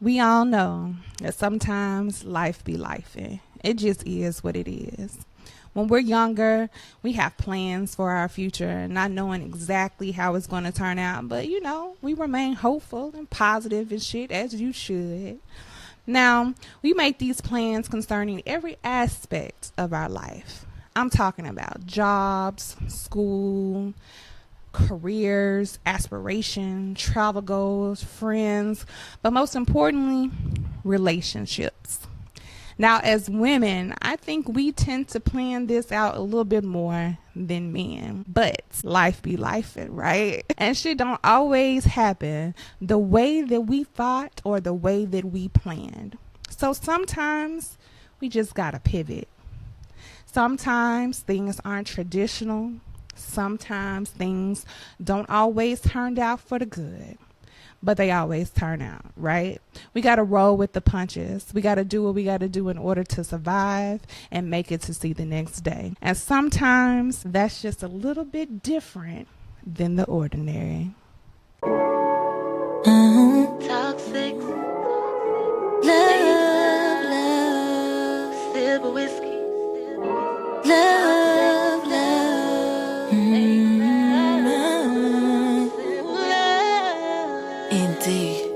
We all know that sometimes life be lifing. It just is what it is. When we're younger, we have plans for our future, not knowing exactly how it's going to turn out. But, we remain hopeful and positive and shit, as you should. Now, we make these plans concerning every aspect of our life. I'm talking about jobs, school, careers, aspiration, travel goals, friends, but most importantly, relationships. Now, as women, I think we tend to plan this out a little bit more than men, but life be lifing, right? And shit don't always happen the way that we thought or the way that we planned. So sometimes we just gotta pivot. Sometimes things aren't traditional. Sometimes things don't always turn out for the good, but they always turn out, right? We got to roll with the punches. We got to do what we got to do in order to survive and make it to see the next day. And sometimes that's just a little bit different than the ordinary. Toxic. Love, love. Sip of whiskey. Love, love. Indeed.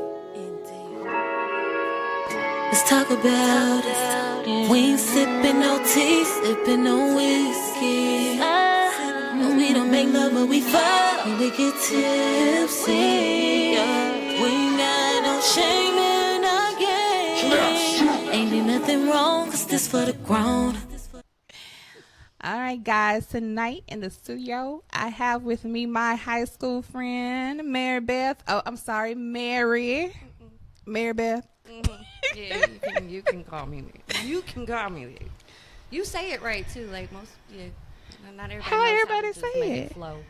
Let's talk about it. We ain't sipping no tea, sipping no whiskey. No, we don't make love, but we fuck when we get tipsy. We ain't got no shame in our game. Ain't need nothing wrong, cause this for the grown. All right, guys, tonight in the studio, I have with me my high school friend, Mary Beth. Oh, I'm sorry, Mary. Mary Beth. Mm-hmm. Yeah, you can call me. You can call me. You say it right too, like most. Yeah, not everybody. How everybody how to say just make it? Flow.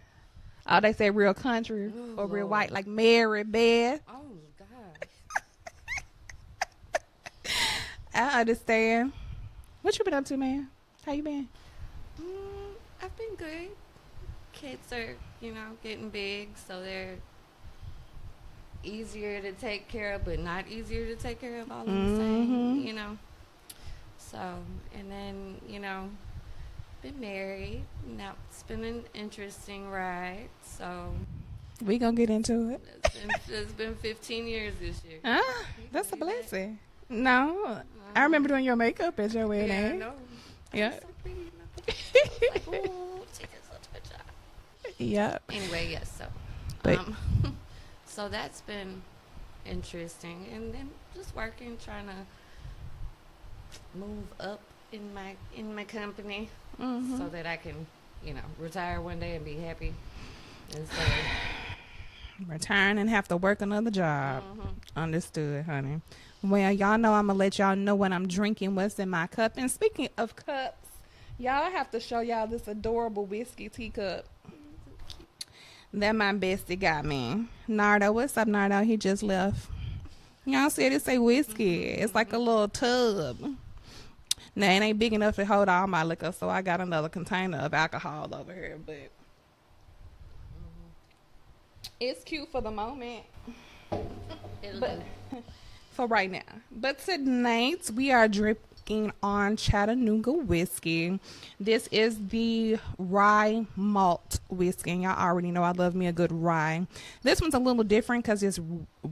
Oh, they say real country or real Lord. white, like Mary Beth. Oh God. I understand. What you been up to, man? How you been? I've been good. Kids are, getting big, so they're easier to take care of, but not easier to take care of all in the same, So, and then, been married. Now, it's been an interesting ride, so. We gonna get into it. It's been 15 years this year. Ah, that's a blessing. No, I remember doing your makeup at your wedding. Yeah, I know. Yeah. So pretty. Like, ooh, she did such a good job. Yep. Anyway, yes, so. But So that's been interesting. And then just working, trying to move up in my company so that I can, retire one day and be happy. And so return and have to work another job. Understood, honey. Well, y'all know I'm gonna let y'all know what I'm drinking, what's in my cup. And speaking of cups, y'all have to show y'all this adorable whiskey teacup that my bestie got me. Nardo, what's up, Nardo? He just left. Y'all see it say whiskey. It's like a little tub. Now, it ain't big enough to hold all my liquor, so I got another container of alcohol over here, but it's cute for the moment. But for right now. But tonight, we are drinking on Chattanooga whiskey. This is the rye malt whiskey, and y'all already know I love me a good rye. This one's a little different because it's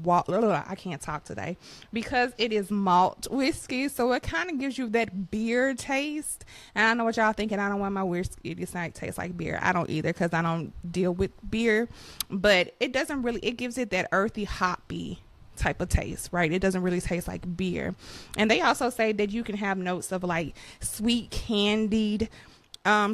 I can't talk today because it is malt whiskey, so it kind of gives you that beer taste. And I know what y'all thinking. I don't want my whiskey to taste like beer. I don't either because I don't deal with beer, but it doesn't really. It gives it that earthy, hoppy type of taste, right? It doesn't really taste like beer. And they also say that you can have notes of like sweet candied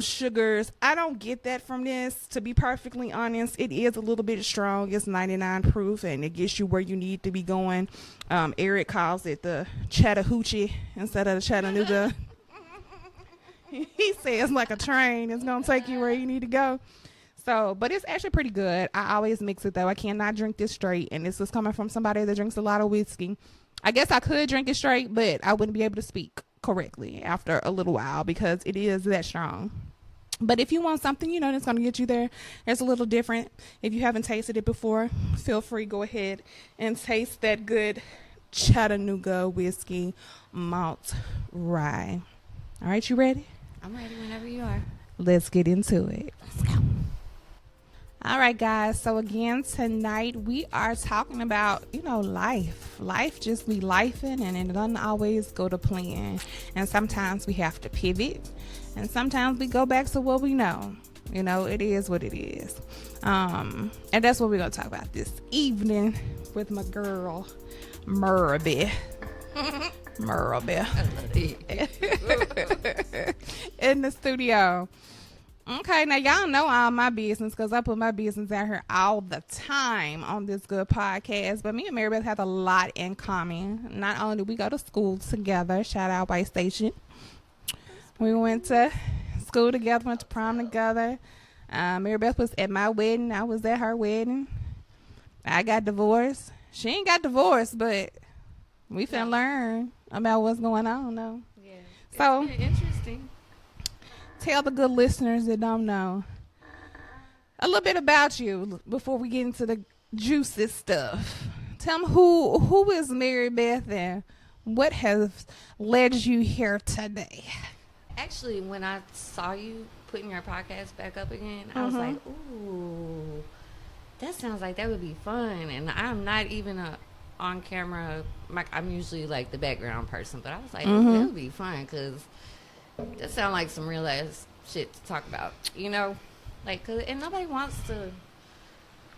sugars. I don't get that from this, to be perfectly honest. It is a little bit strong. It's 99 proof and it gets you where you need to be going. Eric calls it the Chattahoochee instead of the Chattanooga. He says like a train. It's gonna take you where you need to go. So, but it's actually pretty good. I always mix it though. I cannot drink this straight, and this is coming from somebody that drinks a lot of whiskey. I guess I could drink it straight, but I wouldn't be able to speak correctly after a little while because it is that strong. But if you want something, that's going to get you there, it's a little different. If you haven't tasted it before, feel free, go ahead and taste that good Chattanooga Whiskey Malt Rye. All right, you ready? I'm ready whenever you are. Let's get into it. Let's go. All right, guys. So again, tonight we are talking about, life. Life just be lifing, and it doesn't always go to plan. And sometimes we have to pivot, and sometimes we go back to what we know. It is what it is. And that's what we're going to talk about this evening with my girl, Murby. In the studio. Okay, now y'all know all my business because I put my business out here all the time on this good podcast. But me and Marybeth have a lot in common. Not only did we go to school together, shout out White Station. We went to school together, went to prom together. Marybeth was at my wedding. I was at her wedding. I got divorced. She ain't got divorced, but we finna learn about what's going on, though. Yeah. So it's interesting. Tell the good listeners that don't know a little bit about you before we get into the juicy stuff. Tell them who is Marybeth and what has led you here today. Actually, when I saw you putting your podcast back up again, I was like, ooh, that sounds like that would be fun. And I'm not even on camera. I'm usually like the background person, but I was like, that would be fun because that sounds like some real ass shit to talk about, and nobody wants to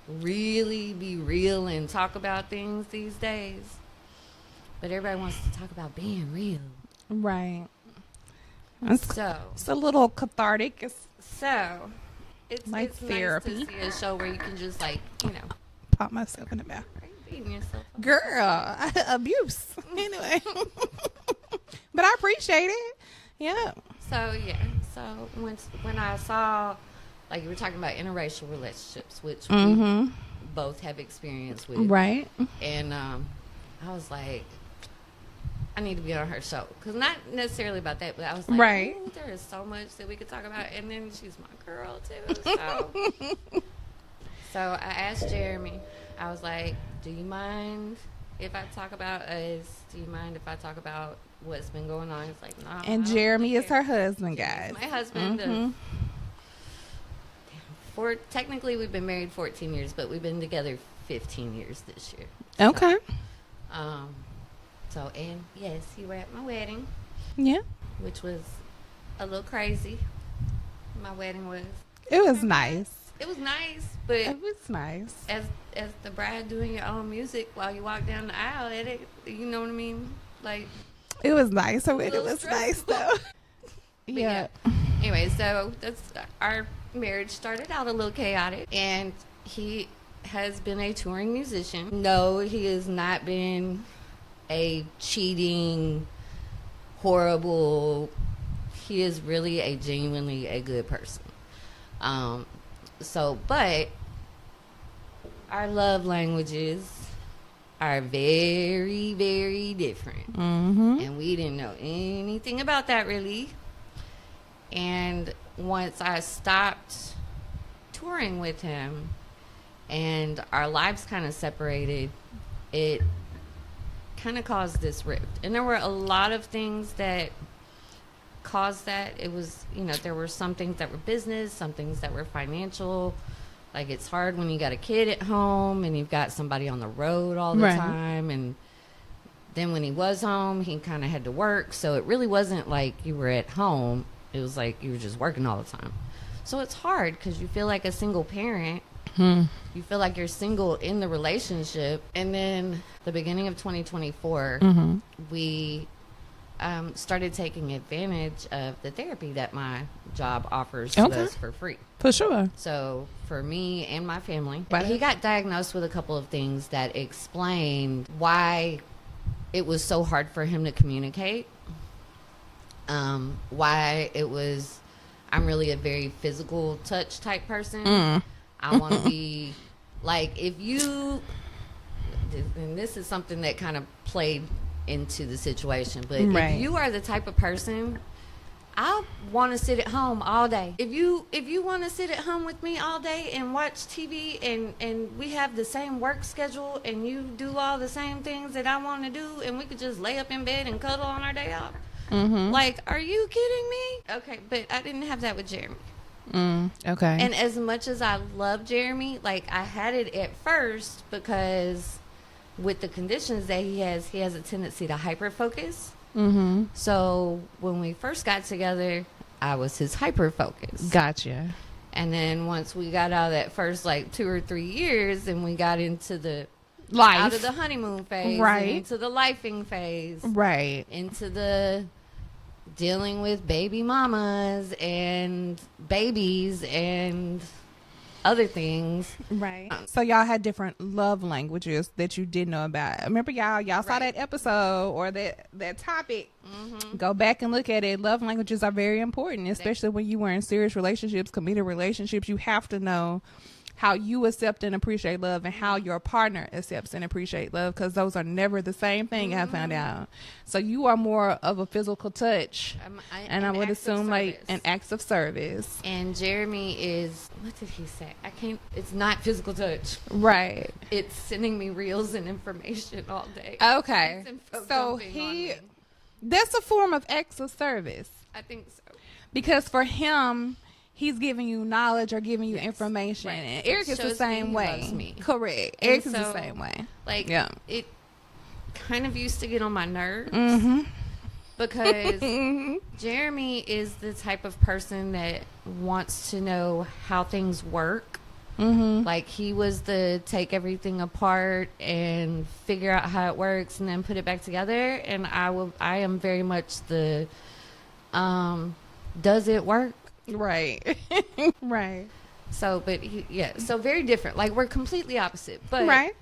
really be real and talk about things these days, but everybody wants to talk about being real, right? So it's a little cathartic. It's like therapy. nice to see a show where you can just Pop myself in the mouth. beating yourself up. Girl, abuse. Anyway, but I appreciate it. Yeah. So when I saw, like you were talking about interracial relationships, which we both have experience with, right? And I was like, I need to be on her show because not necessarily about that, but I was like, right. There is so much that we could talk about, and then she's my girl too. So I asked Jeremy. I was like, do you mind if I talk about us? Do you mind if I talk about what's been going on? He's like, no. And Jeremy is her husband, guys. My husband. Technically, we've been married 14 years, but we've been together 15 years this year. Okay. And yes, you were at my wedding. Yeah. Which was a little crazy. My wedding was. It was nice. It was nice, but it was nice. As the bride doing your own music while you walk down the aisle, you know what I mean? Like, it was nice. So it was nice though. Yeah. Anyway, so our marriage started out a little chaotic, and he has been a touring musician. No, he has not been a cheating, horrible. He is really genuinely a good person. But our love languages are very, very different. And we didn't know anything about that really. And once I stopped touring with him and our lives kind of separated, it kind of caused this rift. And there were a lot of things that caused that. It was, there were some things that were business, some things that were financial. Like, it's hard when you got a kid at home and you've got somebody on the road all the time. And then when he was home, he kind of had to work. So it really wasn't like you were at home. It was like you were just working all the time. So it's hard because you feel like a single parent. You feel like you're single in the relationship. And then the beginning of 2024, we started taking advantage of the therapy that my job offers to us for free. For sure. So for me and my family, he got diagnosed with a couple of things that explained why it was so hard for him to communicate. Why it was, I'm really a very physical touch type person. I want to be like, if you, and this is something that kind of played into the situation, but if you are the type of person, I want to sit at home all day. If you want to sit at home with me all day and watch TV and we have the same work schedule and you do all the same things that I want to do and we could just lay up in bed and cuddle on our day off. Like, are you kidding me? Okay, but I didn't have that with Jeremy. Okay. And as much as I love Jeremy, like, I had it at first because with the conditions that he has a tendency to hyper focus. So when we first got together, I was his hyper focus. Gotcha. And then once we got out of that first like 2 or 3 years and we got into the Life. out of the honeymoon phase, Right. and into the lifing phase, Right. into the dealing with baby mamas and babies and other things. Right. So y'all had different love languages that you didn't know about. Remember, y'all saw Right. that episode or that topic. Go back and look at it. Love languages are very important, especially when you were in serious relationships, committed relationships. You have to know how you accept and appreciate love and how your partner accepts and appreciate love, because those are never the same thing. I found out. So you are more of a physical touch, and I would assume like an acts of service. And Jeremy is, what did he say? It's not physical touch. Right. It's sending me reels and information all day. Okay. It's info So dumping on me. that's a form of acts of service, I think so. because for him, he's giving you knowledge or giving you information. Right. And It Eric is the shows same me he way. loves me. Correct. And Eric is the so, same way. Like, Yeah. it kind of used to get on my nerves Mm-hmm. because Jeremy is the type of person that wants to know how things work. Like, he was the take everything apart and figure out how it works and then put it back together. And I am very much the does it work? Right. Right. So, but so very different. Like, we're completely opposite, but Right.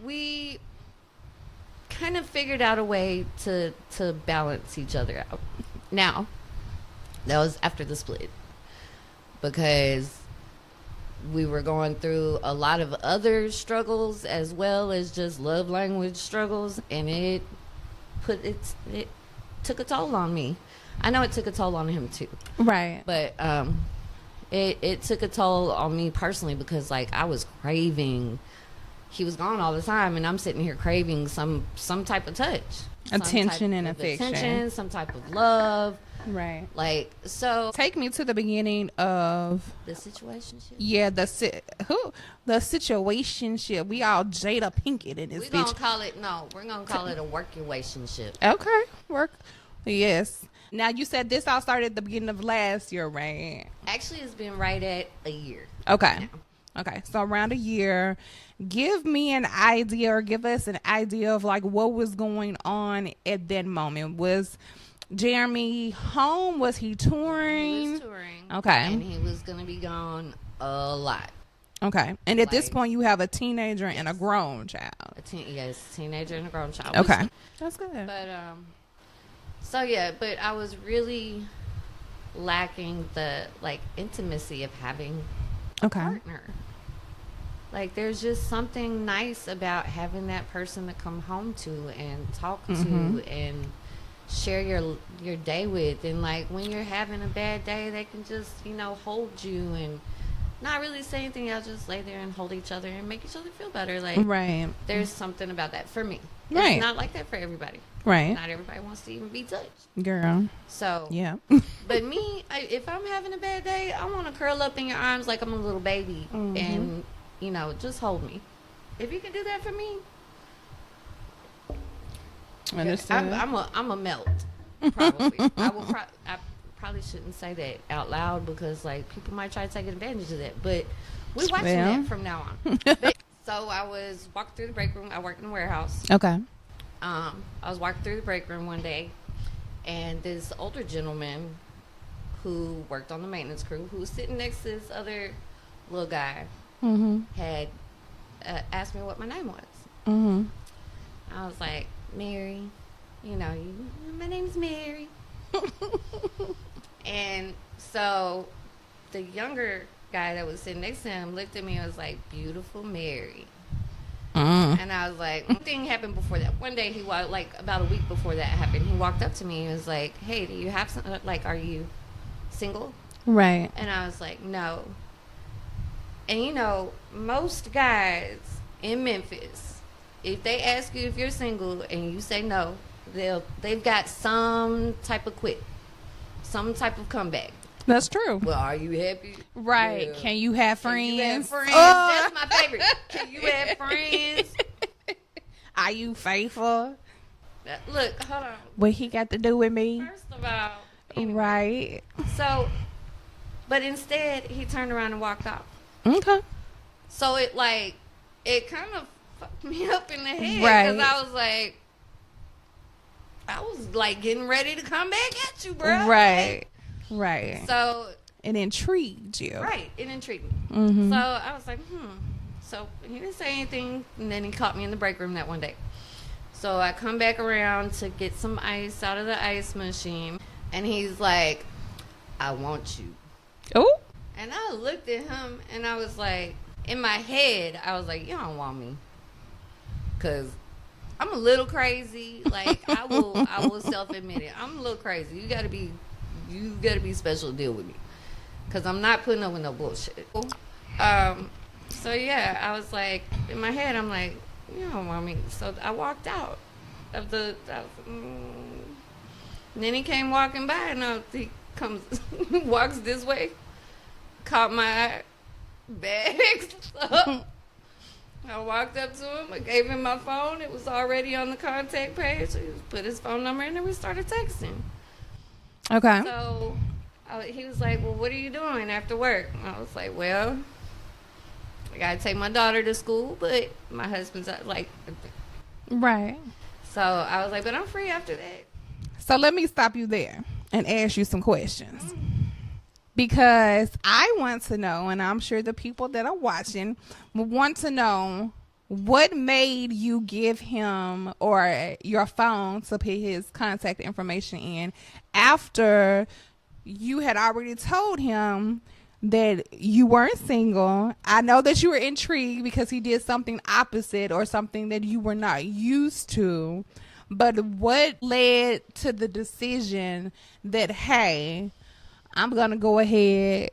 we kind of figured out a way to balance each other out. Now, that was after the split, because we were going through a lot of other struggles as well as just love language struggles, and it took a toll on me. I know it took a toll on him too. Right. But it took a toll on me personally, because like I was craving. He was gone all the time, and I'm sitting here craving some type of touch, Attention and affection. some type of love. Right. Like, so Take me to the beginning of the situationship. the situationship. We all Jada Pinkett in this We're bitch. gonna call it a work relationship. Okay. Work. Yes. Now you said this all started at the beginning of last year, right? Actually, it's been right at a year. Okay. Okay. So around a year. Give me an idea, or give us an idea of like what was going on at that moment. Was Jeremy home? Was he touring? He was touring. Okay. And he was gonna be gone a lot. Okay. And at this Like- point, you have a teenager and a grown child. Teenager and a grown child. Okay. That's good. But so yeah, but I was really lacking the like intimacy of having a Okay. partner. Like, there's just something nice about having that person to come home to and talk to and share your day with. And like, when you're having a bad day, they can just, hold you and not really say anything. Y'all just lay there and hold each other and make each other feel better. Like, Right. there's something about that for me. Right. It's not like that for everybody. Right. Not everybody wants to even be touched. Girl. So, Yeah. but me, if I'm having a bad day, I want to curl up in your arms like I'm a little baby and, just hold me. If you can do that for me, Understood. I'm a melt. Probably. I probably shouldn't say that out loud, because like people might try to take advantage of that. But we're watching that from now on. So I was walking through the break room. I work in a warehouse. Okay. I was walking through the break room one day, and this older gentleman who worked on the maintenance crew, who was sitting next to this other little guy, had asked me what my name was. I was like, Mary. My name's Mary. And so the younger guy that was sitting next to him looked at me and was like, beautiful Mary. And I was like, one thing happened before that. One day he walked, like about a week before that happened, he walked up to me and was like, hey, do you have some, like, are you single? Right. And I was like, no. And you know, most guys in Memphis, if they ask you if you're single and you say no, they've got some type of quit, some type of comeback. That's true. Well, are you happy? Right. Yeah. Can you have friends? Can you have friends? Oh. That's my favorite. Can you have friends? Are you faithful? Look, hold on. What he got to do with me? First of all, anyway. Right. So, but instead, he turned around and walked off. Okay. So it kind of fucked me up in the head. Right. Because I was like getting ready to come back at you, bro. Right. Right. So it intrigued you. Right. It intrigued me. Mm-hmm. So I was like, So he didn't say anything, and then he caught me in the break room that one day. So I come back around to get some ice out of the ice machine, and he's like, I want you. Oh. And I looked at him, and I was like, in my head, I was like, you don't want me. Because I'm a little crazy. Like, I will self-admit it. I'm a little crazy. You gotta be special to deal with me. Because I'm not putting up with no bullshit. So yeah, I was like, in my head, I'm like, you don't want me. So I walked out of the, and then he came walking by, and he comes, walks this way, caught my bags up. I walked up to him, I gave him my phone. It was already on the contact page. He put his phone number in, and we started texting. Okay. So he was like, well, what are you doing after work? I was like, well, I got to take my daughter to school, but my husband's like... Right. So I was like, but I'm free after that. So let me stop you there and ask you some questions. Because I want to know, and I'm sure the people that are watching want to know, what made you give him or your phone to put his contact information in after you had already told him that you weren't single? I know that you were intrigued because he did something opposite or something that you were not used to. But what led to the decision that, hey, I'm going to go ahead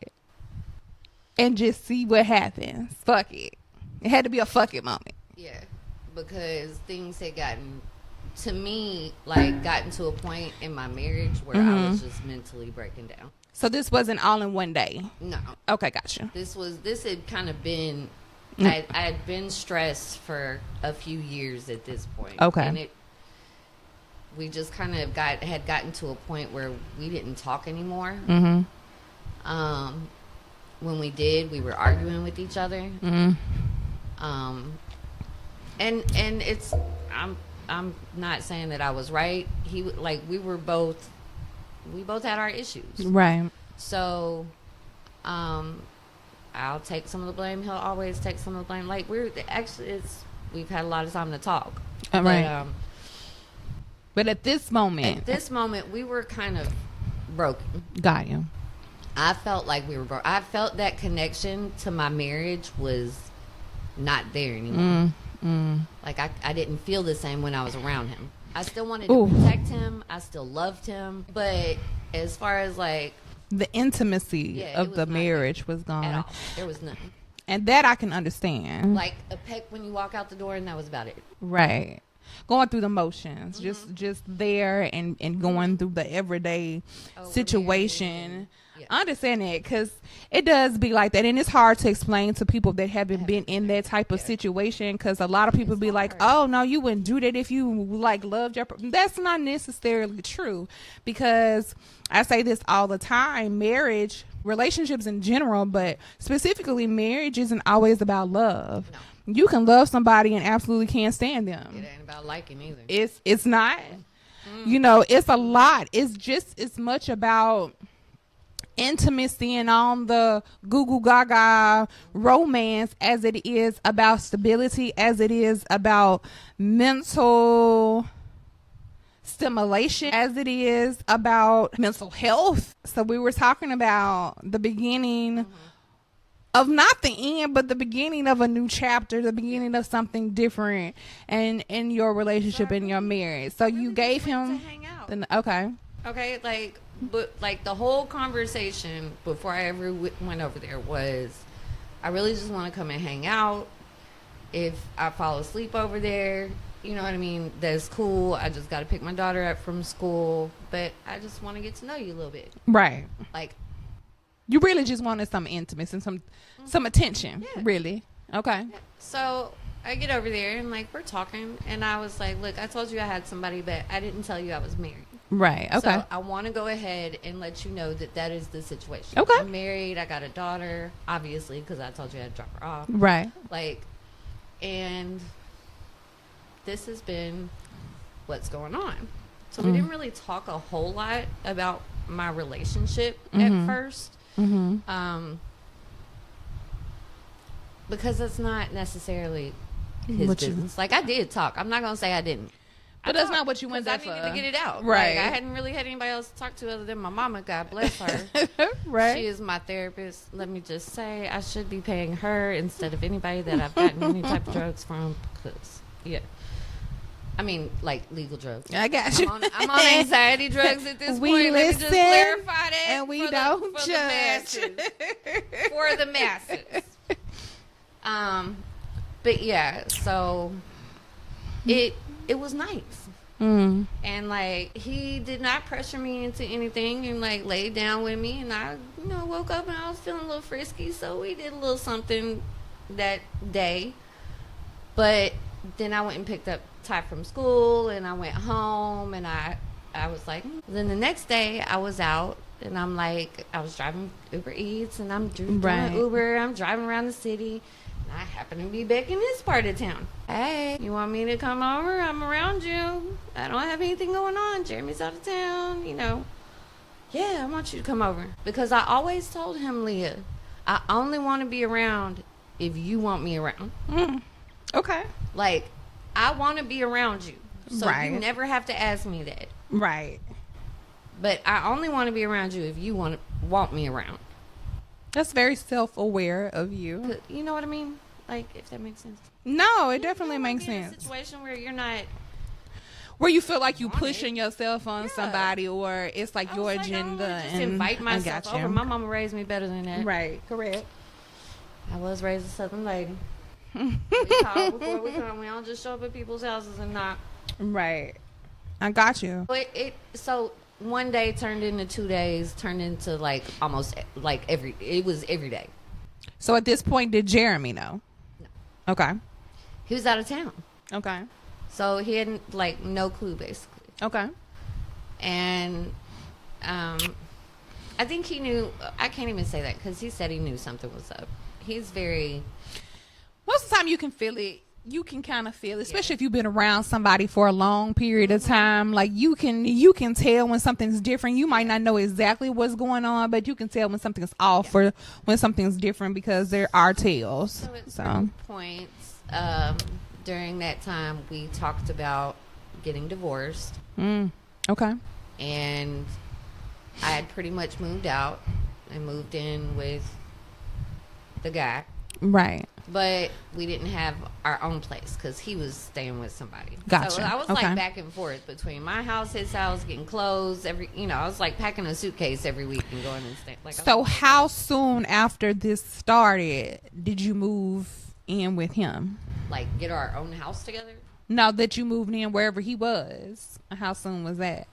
and just see what happens? Fuck it. It had to be a fuck it moment. Yeah, because things had gotten to a point in my marriage where I was just mentally breaking down. So this wasn't all in one day? No. Okay, gotcha. This had kind of been, I had been stressed for a few years at this point. Okay. And we just kind of had gotten to a point where we didn't talk anymore. Mm-hmm. When we did, we were arguing with each other. Mm-hmm. And it's, I'm not saying that I was right. We both had our issues. Right. So, I'll take some of the blame. He'll always take some of the blame. Like, we've had a lot of time to talk. Right. But at this moment, we were kind of broken. Got you. I felt like we were broke. I felt that connection to my marriage was not there anymore. Like, I didn't feel the same when I was around him. I still wanted to protect him. I still loved him. But as far as, like... the intimacy of the marriage was gone. At all. There was nothing. And that I can understand. Like a peck when you walk out the door, and that was about it. Right. Going through the motions. Just there and going through the everyday situation. Yeah. I understand that, because it does be like that, and it's hard to explain to people that haven't been in that type of situation, because a lot of people be like, oh no, you wouldn't do that if you like loved your that's not necessarily true, because I say this all the time, marriage, relationships in general, but specifically marriage, isn't always about love. No. You can love somebody and absolutely can't stand them. It ain't about liking either. It's not. You know, it's a lot. It's just as much about intimacy and on the Google Gaga romance as it is about stability, as it is about mental stimulation, as it is about mental health. So we were talking about the beginning of not the end, but the beginning of a new chapter, the beginning of something different and in your relationship, in your marriage. So you gave him to hang out. Okay. Okay, like, but like the whole conversation before I ever went over there was, I really just want to come and hang out. If I fall asleep over there, you know what I mean, that's cool. I just got to pick my daughter up from school, but I just want to get to know you a little bit. Right. Like, you really just wanted some intimacy and some attention. Yeah. Really. Okay. Yeah. So I get over there and like we're talking, and I was like, look, I told you I had somebody, but I didn't tell you I was married. Right. Okay. So I want to go ahead and let you know that is the situation. Okay. I'm married. I got a daughter, obviously, because I told you I had to drop her off. Right. Like, and this has been what's going on. So we didn't really talk a whole lot about my relationship at first. Because it's not necessarily his business. Like, I did talk. I'm not going to say I didn't. But that's not what you went there for. I needed to get it out. Right. Like, I hadn't really had anybody else to talk to other than my mama. God bless her. Right. She is my therapist. Let me just say, I should be paying her instead of anybody that I've gotten any type of drugs from. Because, yeah. I mean, like, legal drugs. I got you. I'm on anxiety drugs at this we point. Listen, let me just clarify that. And we don't judge. The masses. For the masses. But yeah, so it was nice. And like, he did not pressure me into anything, and like laid down with me, and I, woke up and I was feeling a little frisky, so we did a little something that day. But then I went and picked up Ty from school, and I went home, and I was like, then the next day I was out, and I'm like, I was driving Uber Eats, and I'm doing Uber, I'm driving around the city. I happen to be back in this part of town. Hey, you want me to come over? I'm around you. I don't have anything going on. Jeremy's out of town, Yeah, I want you to come over. Because I always told him, Leah, I only want to be around if you want me around. Okay. Like, I want to be around you. So you never have to ask me that. Right. But I only want to be around you if you want me around. That's very self-aware of you. You know what I mean? Like, if that makes sense. No, it definitely makes sense. In a situation where you're not... Where you feel like you pushing yourself on somebody, or it's like your agenda. Just invite myself over. My mama raised me better than that. Right, correct. I was raised a Southern lady. We call before we come. We don't just show up at people's houses and knock. Right. I got you. But so one day turned into 2 days, turned into like almost like it was every day. So at this point, did Jeremy know? No. Okay. He was out of town. Okay. So he had like no clue basically. Okay. And I think he knew. I can't even say that because he said he knew something was up. He's very... Most of the time you can feel it. You can kind of feel it, especially if you've been around somebody for a long period of time. Like, you can tell when something's different. You might not know exactly what's going on, but you can tell when something's off or when something's different because there are tells. So at certain points during that time, we talked about getting divorced. Okay. And I had pretty much moved out and moved in with the guy. Right. But we didn't have our own place because he was staying with somebody. Gotcha. So I was like back and forth between my house, his house, getting clothes. I was like packing a suitcase every week and going and staying. Like, so how soon after this started did you move in with him? Like, get our own house together? No, that you moved in wherever he was. How soon was that?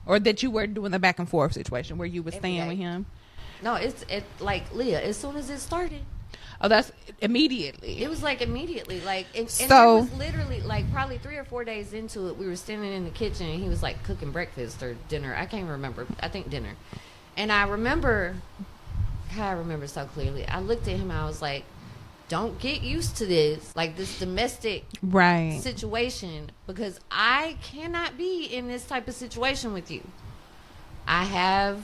Or that you were doing the back and forth situation where you were staying with him? No, it's like, Leah, as soon as it started. Oh, that's immediately. It was like immediately, like, and so it was literally like probably 3 or 4 days into it. We were standing in the kitchen, and he was like cooking breakfast or dinner. I can't remember. I think dinner. And I remember so clearly. I looked at him. I was like, "Don't get used to this, like this domestic situation, because I cannot be in this type of situation with you. I have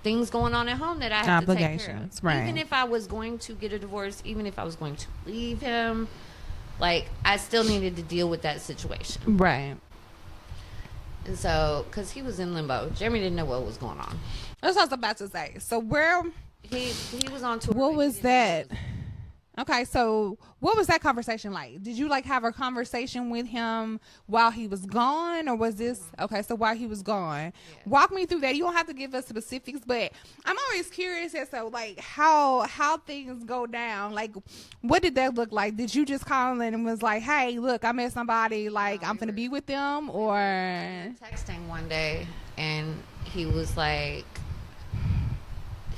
things going on at home that I have to take care of. Right. Even if I was going to get a divorce, even if I was going to leave him, like, I still needed to deal with that situation. Right. And so, because he was in limbo. Jeremy didn't know what was going on. That's what I was about to say. So where... He was on tour. What was that? Okay, so what was that conversation like? Did you like have a conversation with him while he was gone, or was this okay? So while he was gone, walk me through that. You don't have to give us specifics, but I'm always curious as to like how things go down. Like, what did that look like? Did you just call in and was like, "Hey, look, I met somebody. Like, I'm finna be with them," or texting one day, and he was like,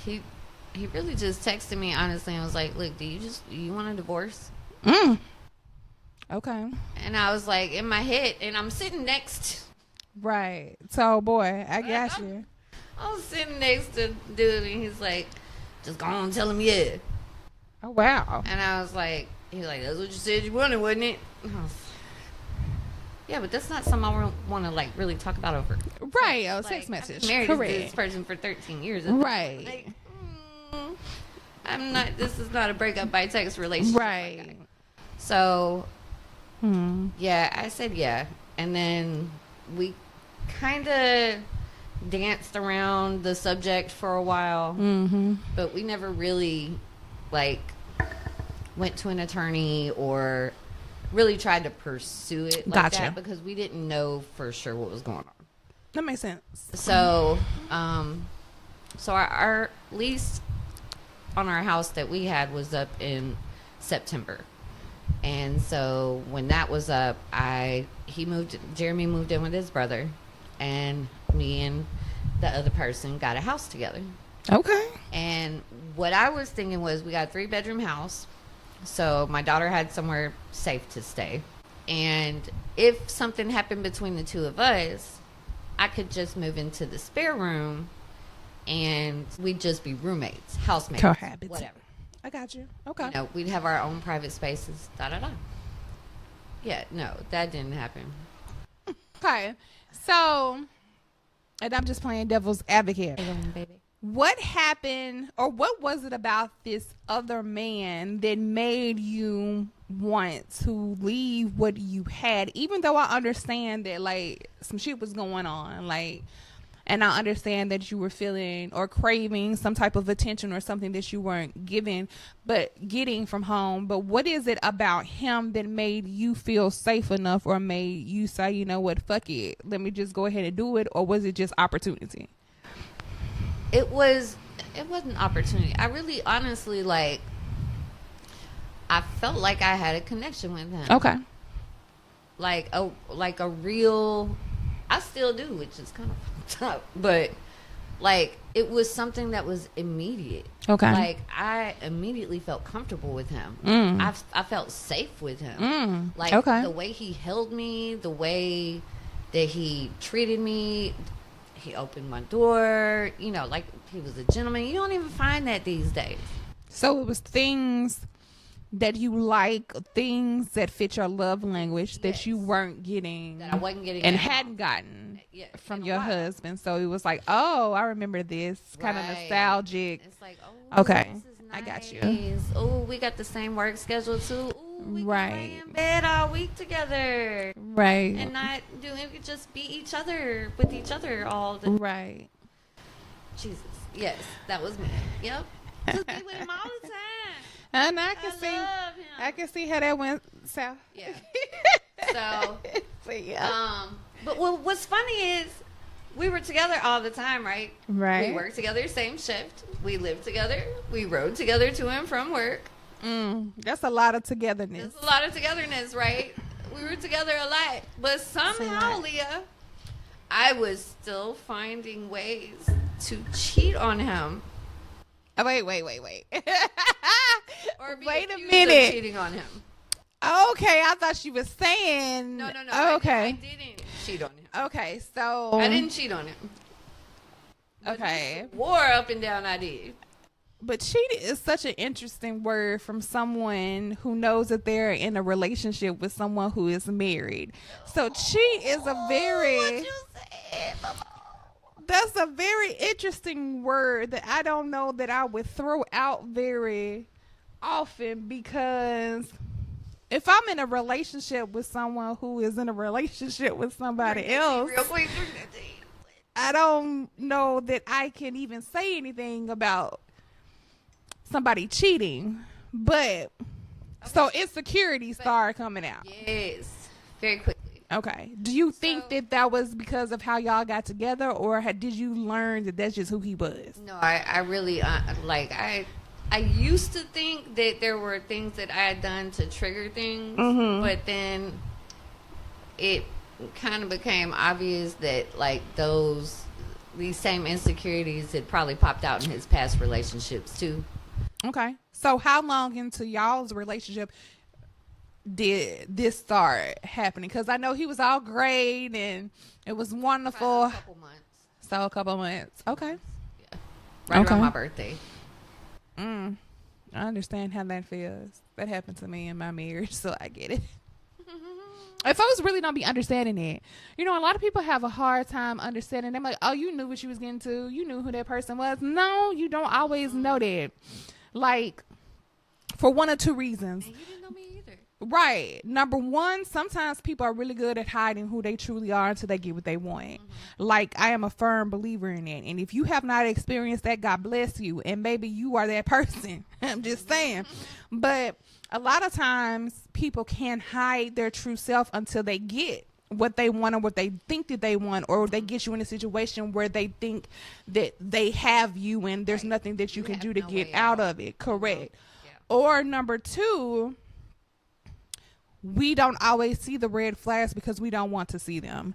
he really just texted me honestly and was like, look, you want a divorce? Okay. And I was like, in my head, and I'm sitting next. Right. So, boy, I got you. I was sitting next to dude, and he's like, just go on and tell him yeah. Oh, wow. And I was like, he was like, that's what you said you wanted, wasn't it? And I was, yeah, but that's not something I want to like really talk about over. Right. Oh, like, text message. I've been married Correct. to this person for 13 years. Right. Like, I'm not. This is not a breakup by text relationship. Right. So, yeah, I said yeah, and then we kind of danced around the subject for a while, but we never really like went to an attorney or really tried to pursue it like that because we didn't know for sure what was going on. That makes sense. So, so our lease on our house that we had was up in September. And so when that was up, Jeremy moved in with his brother, and me and the other person got a house together. Okay. And what I was thinking was we got a 3-bedroom house. So my daughter had somewhere safe to stay. And if something happened between the two of us, I could just move into the spare room and we'd just be roommates, housemates, cohabit, whatever. I got you. Okay. You know, we'd have our own private spaces, da-da-da. Yeah, no, that didn't happen. Okay. So, and I'm just playing devil's advocate. Baby. What happened, or what was it about this other man that made you want to leave what you had, even though I understand that, like, some shit was going on, like, and I understand that you were feeling or craving some type of attention or something that you weren't getting from home. But what is it about him that made you feel safe enough or made you say, you know what, fuck it, let me just go ahead and do it? Or was it just opportunity? It wasn't opportunity. I really honestly, like, I felt like I had a connection with him. Okay. Like a real, I still do, which is kind of tough, but like it was something that was immediate. Okay. Like I immediately felt comfortable with him. I felt safe with him. Like the way he held me, the way that he treated me, he opened my door, you know, like he was a gentleman. You don't even find that these days. So it was things that you like, things that fit your love language that you weren't getting, that I wasn't getting, and hadn't gotten from your husband. So it was like, oh, I remember this, kind of nostalgic. It's like, oh, okay, this is nice. I got you. Oh, we got the same work schedule too. Ooh, we can lay in bed all week together, right? And not doing, we could just be each other with each other all the right. Jesus, yes, that was me. Yep, just be with him all the time. And I can see how that went south. Yeah. So, but what's funny is we were together all the time, right? Right. We worked together, same shift. We lived together. We rode together to and from work. That's a lot of togetherness. That's a lot of togetherness, right? We were together a lot. But somehow, Leah, I was still finding ways to cheat on him. Oh, wait. Or be wait a accused minute. of cheating on him. Okay, I thought she was saying. No. Okay. I didn't cheat on him. Okay, so. I didn't cheat on him. Okay. Swore up and down I did. But cheating is such an interesting word from someone who knows that they're in a relationship with someone who is married. So cheat is a very. What you said? That's a very interesting word that I don't know that I would throw out very often, because if I'm in a relationship with someone who is in a relationship with somebody else, I don't know that I can even say anything about somebody cheating, But so insecurity started coming out. Yes, very quickly. Okay. Do you think that was because of how y'all got together, or did you learn that that's just who he was? No, I really I used to think that there were things that I had done to trigger things, but then it kind of became obvious that like these same insecurities had probably popped out in his past relationships too. Okay. So how long into y'all's relationship did this start happening? Because I know he was all great and it was wonderful. A couple months. So a couple months. Okay. Yeah. Right around my birthday. I understand how that feels. That happened to me in my marriage, so I get it. If I was really don't be understanding it, you know, a lot of people have a hard time understanding. They're like, oh, you knew what you was getting to. You knew who that person was. No, you don't always know that. Like, for one or two reasons. And you didn't know me either. Right. Number one, sometimes people are really good at hiding who they truly are until they get what they want. Like, I am a firm believer in that. And if you have not experienced that, God bless you. And maybe you are that person. I'm just saying. But a lot of times people can hide their true self until they get what they want or what they think that they want, or they get you in a situation where they think that they have you and there's nothing that you can do to get out of it. Correct. Yeah. Or number two, we don't always see the red flags because we don't want to see them,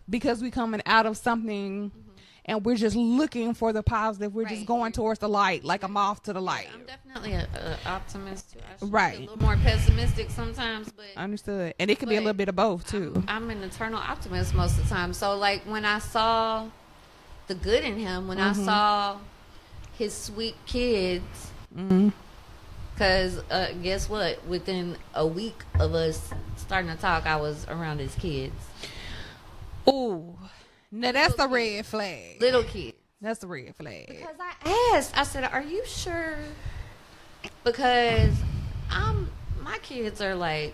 because we coming out of something and we're just looking for the positive. We're just going towards the light, like a moth to the light. I'm definitely an optimist too. I should be a little more pessimistic sometimes, but understood. And it could be a little bit of both too. I'm an eternal optimist most of the time. So like when I saw the good in him, when I saw his sweet kids, because guess what? Within a week of us starting to talk, I was around his kids. Ooh. Now that's a red flag. Little kids. That's a red flag. Because I asked, I said, "Are you sure?" Because my kids are like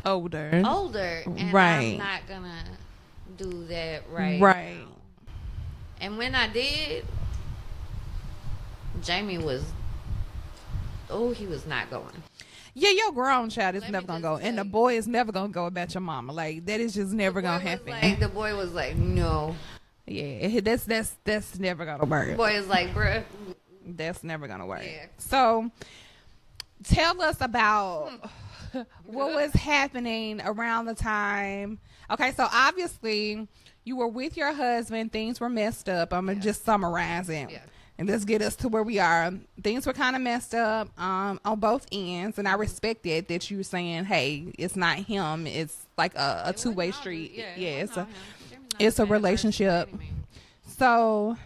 older, and right? I'm not gonna do that right now. And when I did, Jamie was, he was not going. Yeah, your grown child is never gonna go, and the boy is never gonna go about your mama. Like that is just never gonna happen. The boy was like, no. Yeah, that's never gonna work. The boy is like, bruh, that's never gonna work. Yeah. So, tell us about what was happening around the time. Okay, so obviously you were with your husband. Things were messed up. I'm gonna just summarize it. Yeah. And let's get us to where we are. Things were kind of messed up on both ends. And I respected that you were saying, hey, it's not him. It's like a two-way street. Yeah, it's a relationship. So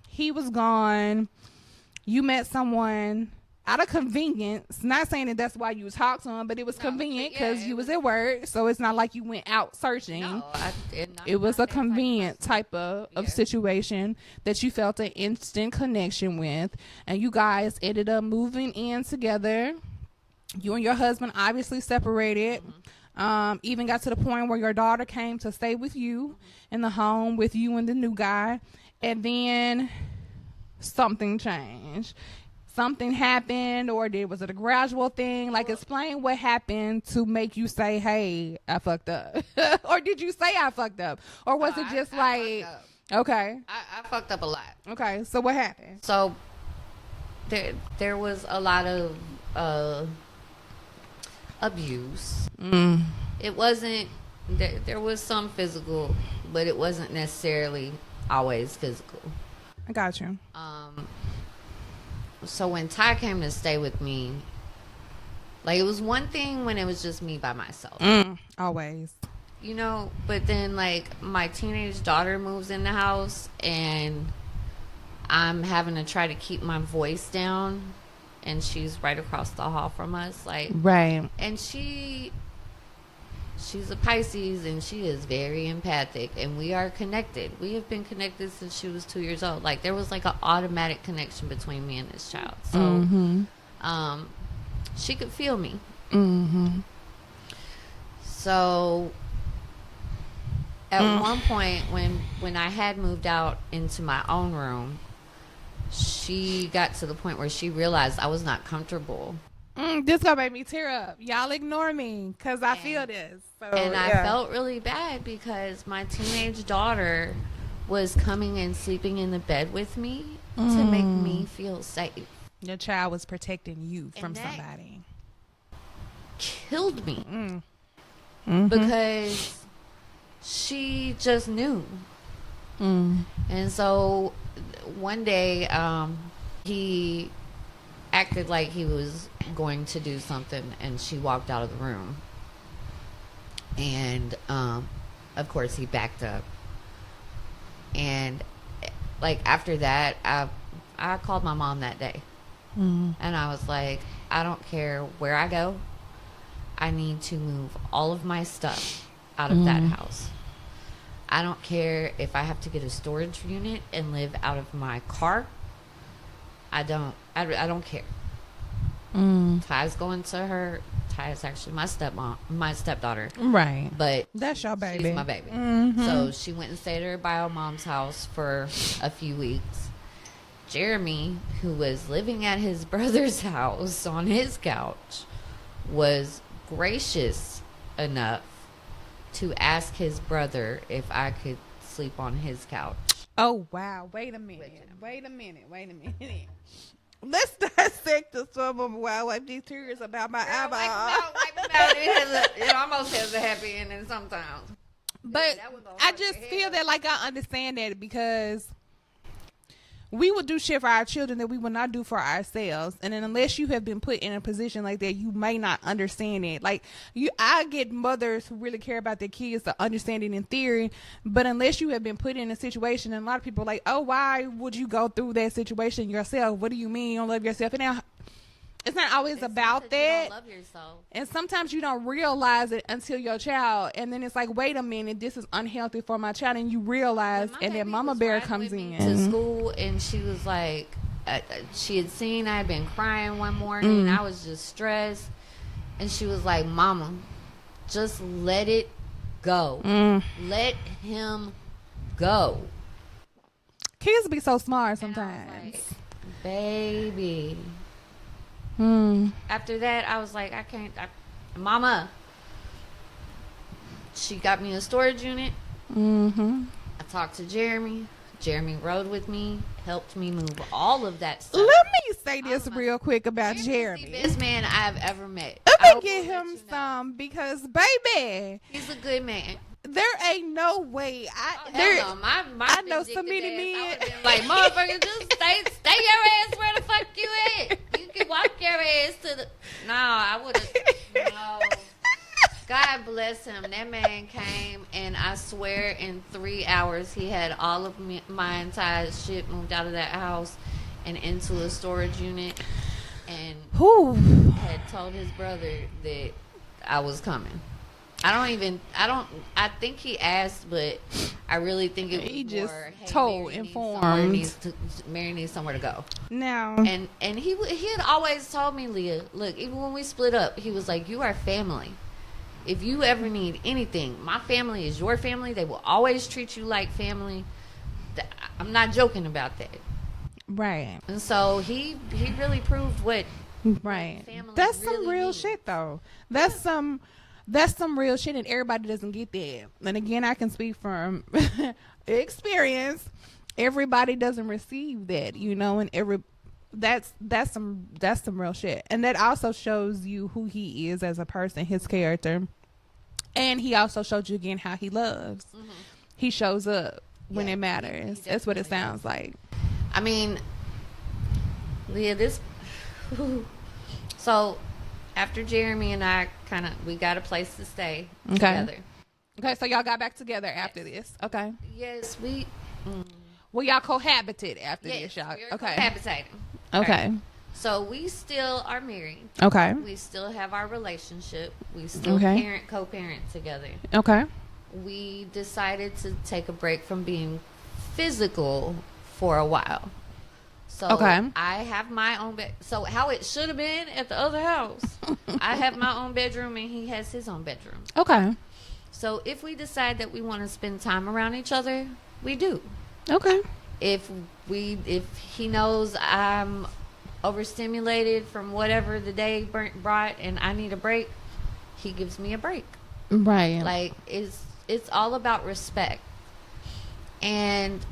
he was gone. You met someone out of convenience. Not saying that that's why you talked to him, but it was convenient because you was at work. So it's not like you went out searching. No, it was a convenient type of situation that you felt an instant connection with. And you guys ended up moving in together. You and your husband obviously separated. Even got to the point where your daughter came to stay with you in the home with you and the new guy. And then something changed. Something happened, or was it a gradual thing? Like, explain what happened to make you say, hey, I fucked up. Or did you say I fucked up? Or was it just I okay. I fucked up a lot. Okay, so what happened? So there was a lot of abuse. It wasn't, there was some physical, but it wasn't necessarily always physical. I got you. So when Ty came to stay with me, like, it was one thing when it was just me by myself. Always. You know, but then, like, my teenage daughter moves in the house, and I'm having to try to keep my voice down, and she's right across the hall from us. Like, right. And she's a Pisces, and she is very empathic, and we are connected. We have been connected since she was 2 years old. Like, there was like an automatic connection between me and this child. So she could feel me. So at one point when I had moved out into my own room, she got to the point where she realized I was not comfortable. This gonna make me tear up. Y'all ignore me because I feel this. So, and I felt really bad because my teenage daughter was coming and sleeping in the bed with me to make me feel safe. Your child was protecting you from somebody. Killed me. Because she just knew. And so one day he acted like he was going to do something, and she walked out of the room. And of course he backed up. And like after that, I called my mom that day. And I was like, I don't care where I go. I need to move all of my stuff out of that house. I don't care if I have to get a storage unit and live out of my car. I don't care. Ty's going to her. Ty is actually my stepdaughter. Right. But that's your baby. She's my baby. So she went and stayed at her bio mom's house for a few weeks. Jeremy, who was living at his brother's house on his couch, was gracious enough to ask his brother if I could sleep on his couch. Oh, wow. Wait a minute. Let's dissect the some of while I wipe these tears about my eyeball. Wipe them out. It almost has a happy ending sometimes. But I just feel that like I understand that because we would do shit for our children that we would not do for ourselves. And then unless you have been put in a position like that, you may not understand it. Like I get mothers who really care about their kids to understand it in theory. But unless you have been put in a situation, and a lot of people are like, oh, why would you go through that situation yourself? What do you mean you don't love yourself? And now it's not always about that. You don't love yourself. And sometimes you don't realize it until your child. And then it's like, wait a minute, this is unhealthy for my child. And you realize, and then Mama Bear comes in. To school, and she was like, she had seen I had been crying one morning. And I was just stressed. And she was like, Mama, just let it go. Let him go. Kids be so smart sometimes. Like, baby. After that, I was like, I can't. Mama, she got me a storage unit. I talked to Jeremy. Jeremy rode with me, helped me move all of that stuff. Let me say this real quick about Jeremy. He's the best man I've ever met. Let me get him some because, baby, he's a good man. There ain't no way. I know so many men. Like, motherfucker, just stay your ass where the fuck you at. You can walk your ass to the. No, I would have. No. God bless him. That man came, and I swear in 3 hours he had all of my entire shit moved out of that house and into a storage unit, and had told his brother that I was coming. I think he asked, but I really think it was he just more, hey, told, informed. Mary needs somewhere to go. Now. And he had always told me, Leah, look, even when we split up, he was like, you are family. If you ever need anything, my family is your family. They will always treat you like family. I'm not joking about that. Right. And so he really proved what right. Family That's really some real means. shit though. That's some real shit, and everybody doesn't get that. And again, I can speak from experience. Everybody doesn't receive that, and that's some real shit. And that also shows you who he is as a person, his character. And he also showed you again how he loves. He shows up when it matters. That's what it sounds like. I mean, Leah, so after Jeremy and I we got a place to stay together. Okay, so y'all got back together after this. Okay. Yes, Well, y'all cohabited after this, y'all. We were Okay. cohabitating. Okay. Right. So we still are married. Okay. We still have our relationship. We still co-parent together. Okay. We decided to take a break from being physical for a while. So I have my own bed. So how it should have been at the other house. I have my own bedroom and he has his own bedroom. Okay. So if we decide that we want to spend time around each other, we do. Okay. if he knows I'm overstimulated from whatever the day brought and I need a break, he gives me a break. Right. Like, it's all about respect. And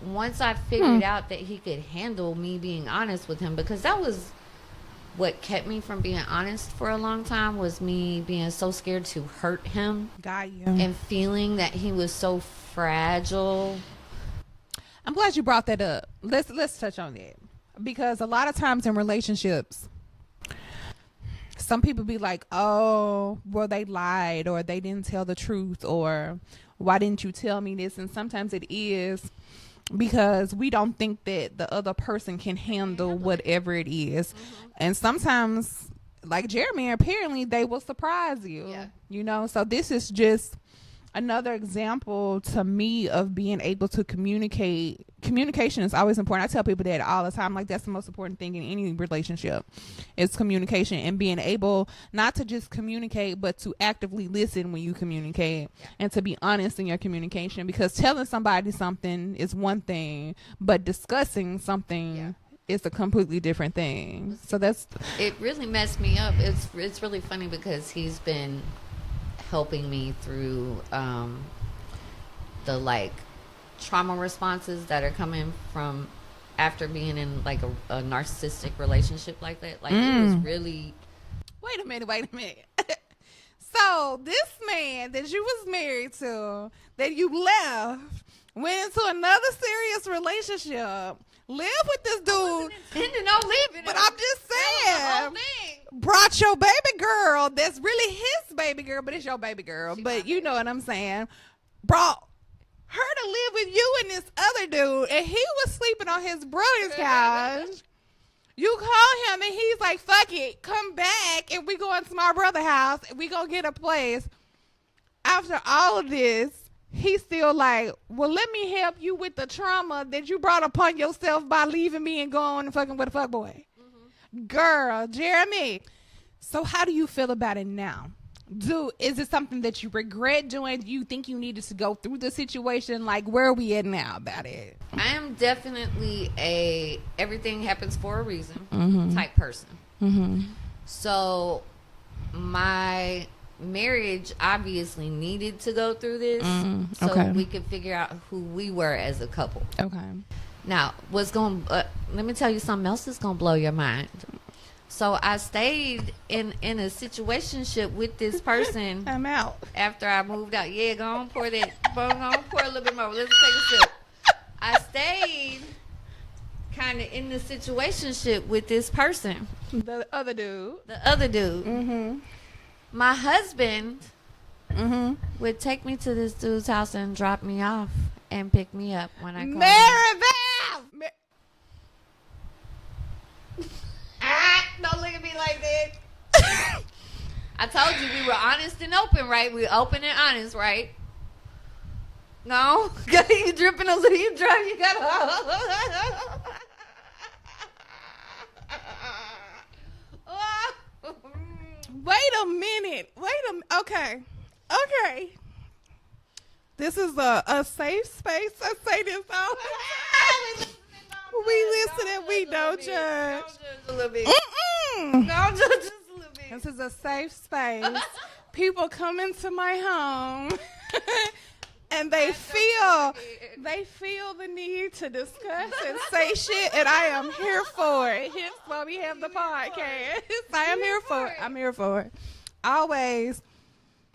once I figured out that he could handle me being honest with him, because that was what kept me from being honest for a long time, was me being so scared to hurt him. Got you. And feeling that he was so fragile. I'm glad you brought that up. Let's touch on that, because a lot of times in relationships, some people be like, oh, well, they lied, or they didn't tell the truth, or why didn't you tell me this? And sometimes it is because we don't think that the other person can handle whatever it is. And sometimes, like Jeremy, apparently they will surprise you. Yeah. You know, so this is just another example to me of being able to communicate. Communication is always important. I tell people that all the time. Like, that's the most important thing in any relationship, is communication, and being able not to just communicate, but to actively listen when you communicate, and to be honest in your communication, because telling somebody something is one thing, but discussing something is a completely different thing. So it really messed me up. It's really funny because he's been helping me through the like trauma responses that are coming from after being in like a narcissistic relationship like that. Like, it was really... Wait a minute. So this man that you was married to, that you left, went into another serious relationship, lived with this dude. Intending on leaving. But I'm just saying, brought your baby girl, that's really his baby girl, but it's your baby girl. But you know what I'm saying. Brought her to live with you and this other dude, and he was sleeping on his brother's couch. You call him and he's like, fuck it, come back and we going to my brother's house and we gonna get a place. After all of this, he's still like, well, let me help you with the trauma that you brought upon yourself by leaving me and going and fucking with a fuckboy. Girl, Jeremy. So how do you feel about it now? Is it something that you regret doing? Do you think you needed to go through the situation? Like, where are we at now about it? I am definitely a everything happens for a reason type person. So my marriage obviously needed to go through this so we could figure out who we were as a couple. Okay. Now, let me tell you something else that's going to blow your mind. So I stayed in a situationship with this person. I'm out. After I moved out. Yeah, go on, pour that. Go on, pour a little bit more. Let's take a sip. I stayed kind of in the situationship with this person. The other dude. My husband would take me to this dude's house and drop me off and pick me up when I called him. Don't look at me like that. I told you we were honest and open, right? We were open and honest, right? No? You dripping a little, you dry, you got Wait a minute. Okay. This is a safe space. I say this all the time. We listen and we don't judge. A little bit. No, just a little bit. This is a safe space. People come into my home and they feel the need to discuss and say shit, and I am here for it. Hence why we have the podcast. I am here for it. I'm here for it. Always.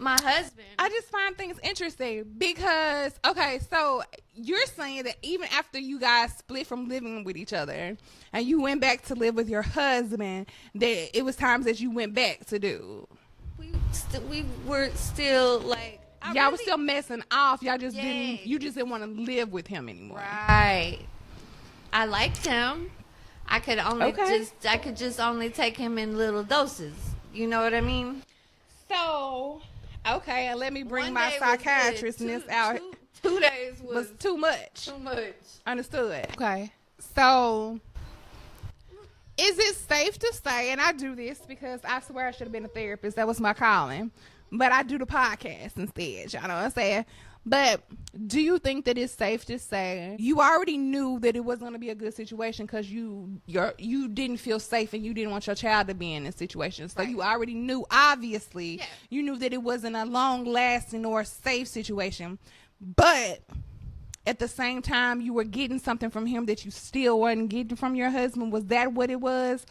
My husband. I just find things interesting because, okay, so you're saying that even after you guys split from living with each other and you went back to live with your husband, that it was times that you went back to do. We were still like, y'all were still messing off. Y'all just didn't want to live with him anymore. Right. I liked him. I could just only take him in little doses. You know what I mean? So, okay, and let me bring my psychiatrist out. 2 days was too much. Too much. Understood. Okay. So, is it safe to say, and I do this because I swear I should have been a therapist. That was my calling. But I do the podcast instead. Y'all know what I'm saying? But do you think that it's safe to say you already knew that it wasn't going to be a good situation because you didn't feel safe and you didn't want your child to be in this situation? So you already knew, obviously, you knew that it wasn't a long-lasting or safe situation. But at the same time, you were getting something from him that you still wasn't getting from your husband. Was that what it was?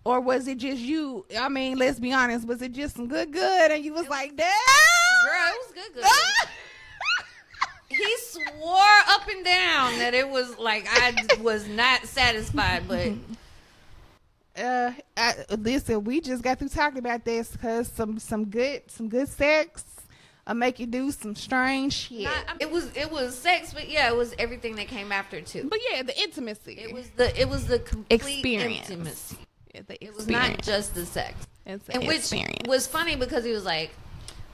Or was it just you? I mean, let's be honest. Was it just some good and you was like, damn? Girl, it was good. He swore up and down that it was like I was not satisfied, but listen, we just got through talking about this because some good sex will make you do some strange shit. It was sex, but yeah, it was everything that came after too. But yeah, the intimacy. It was the complete experience. Intimacy. Yeah, it was not just the sex. It's an experience. Which was funny because he was like,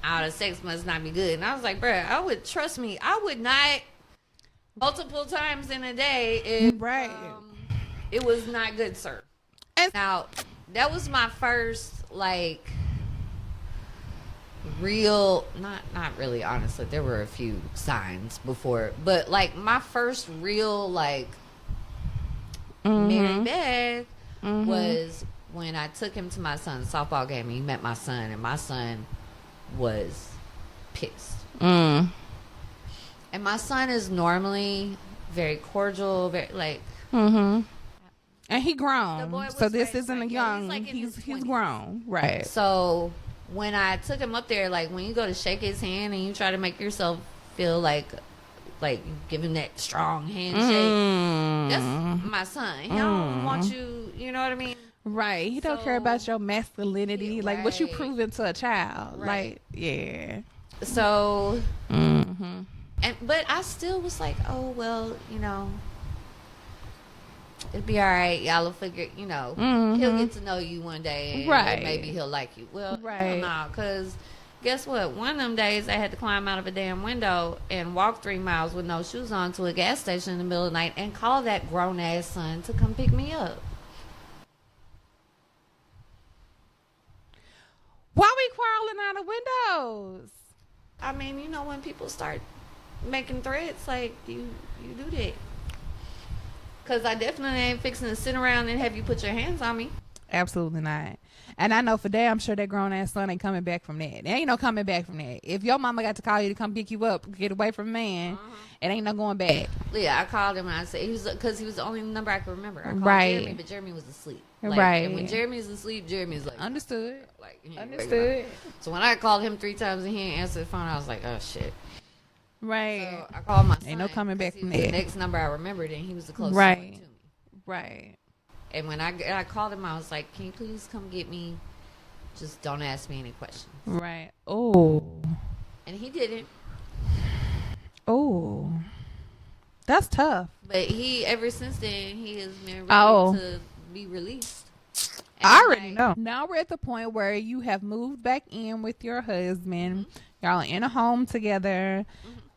the sex must not be good. And I was like, bro, I would not multiple times in a day if it was not good, sir. And now, that was my first, like, real, not really, honestly. There were a few signs before. But, like, my first real, like, Mary Beth was when I took him to my son's softball game and he met my son. And my son was pissed. And my son is normally very cordial, very like and he grown, so this isn't a young, like he's grown, right? So when I took him up there, like when you go to shake his hand and you try to make yourself feel like you give him that strong handshake, that's my son. He don't want you know what I mean? Right. He don't care about your masculinity. Yeah, like what you proving to a child. Right. Like, yeah. So, but I still was like, oh, well, you know, it'll be all right. Y'all will figure, you know, he'll get to know you one day. And maybe he'll like you. Well, no, because guess what? One of them days I had to climb out of a damn window and walk 3 miles with no shoes on to a gas station in the middle of the night and call that grown-ass son to come pick me up. Why we crawling out of windows? I mean, you know, when people start making threats, like, you do that. Because I definitely ain't fixing to sit around and have you put your hands on me. Absolutely not. And I know for damn sure that grown-ass son ain't coming back from that. There ain't no coming back from that. If your mama got to call you to come pick you up, get away from man, it ain't no going back. Yeah, I called him and I said, because he was the only number I could remember. I called Jeremy, but Jeremy was asleep. Like, and when Jeremy's asleep, Jeremy's like... Understood. Like, Understood. So when I called him 3 times and he didn't answer the phone, I was like, oh, shit. Right. So I called my son. Ain't no coming back from that. The next number I remembered, and he was the closest one to me. Right. And when I called him, I was like, can you please come get me? Just don't ask me any questions. Right. Oh. And he didn't. Oh. That's tough. But ever since then, he has been ready to be released. And I already know. Now we're at the point where you have moved back in with your husband. Y'all are in a home together,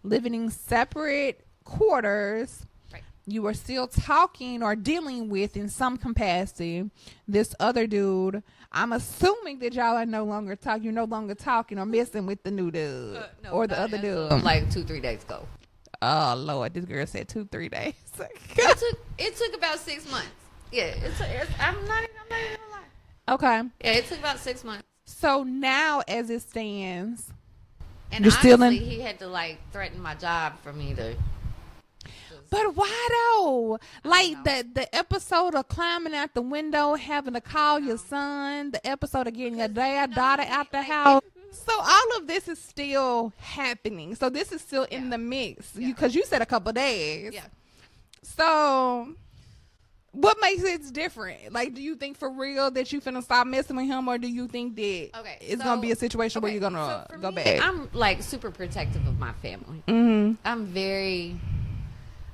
living in separate quarters. Right. You are still talking or dealing with, in some capacity, this other dude. I'm assuming that y'all are no longer talking. You're no longer talking or messing with the new dude or the other dude. Like 2-3 days ago. Oh Lord, this girl said 2-3 days. it took about 6 months. Yeah, I'm not even gonna lie. Okay. Yeah, it took about 6 months. So now, as it stands, and you're honestly, still in. He had to like threaten my job for me to. But why though? Like the episode of climbing out the window, having to call your son, the episode of getting your daughter out the house. So all of this is still happening. So this is still in the mix. Because you said a couple days. Yeah. So what makes it different? Like, do you think for real that you finna stop messing with him, or do you think that it's gonna be a situation where you're gonna go back? I'm like super protective of my family.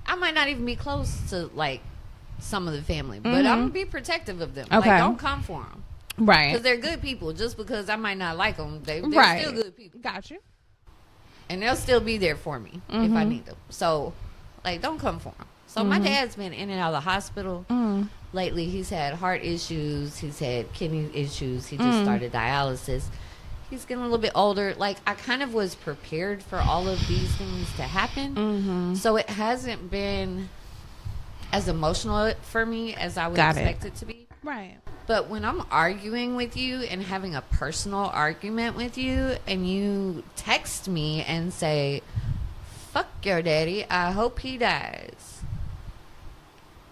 I might not even be close to like some of the family, but I'm gonna be protective of them. Okay. Like, don't come for them. Right. Because they're good people. Just because I might not like them, they're still good people. Got you. And they'll still be there for me if I need them. So, like, don't come for them. So, my dad's been in and out of the hospital lately. He's had heart issues. He's had kidney issues. He just started dialysis. he's getting a little bit older. Like, I kind of was prepared for all of these things to happen. So it hasn't been as emotional for me as I would expect it to be. Right. But when I'm arguing with you and having a personal argument with you, and you text me and say, fuck your daddy, I hope he dies.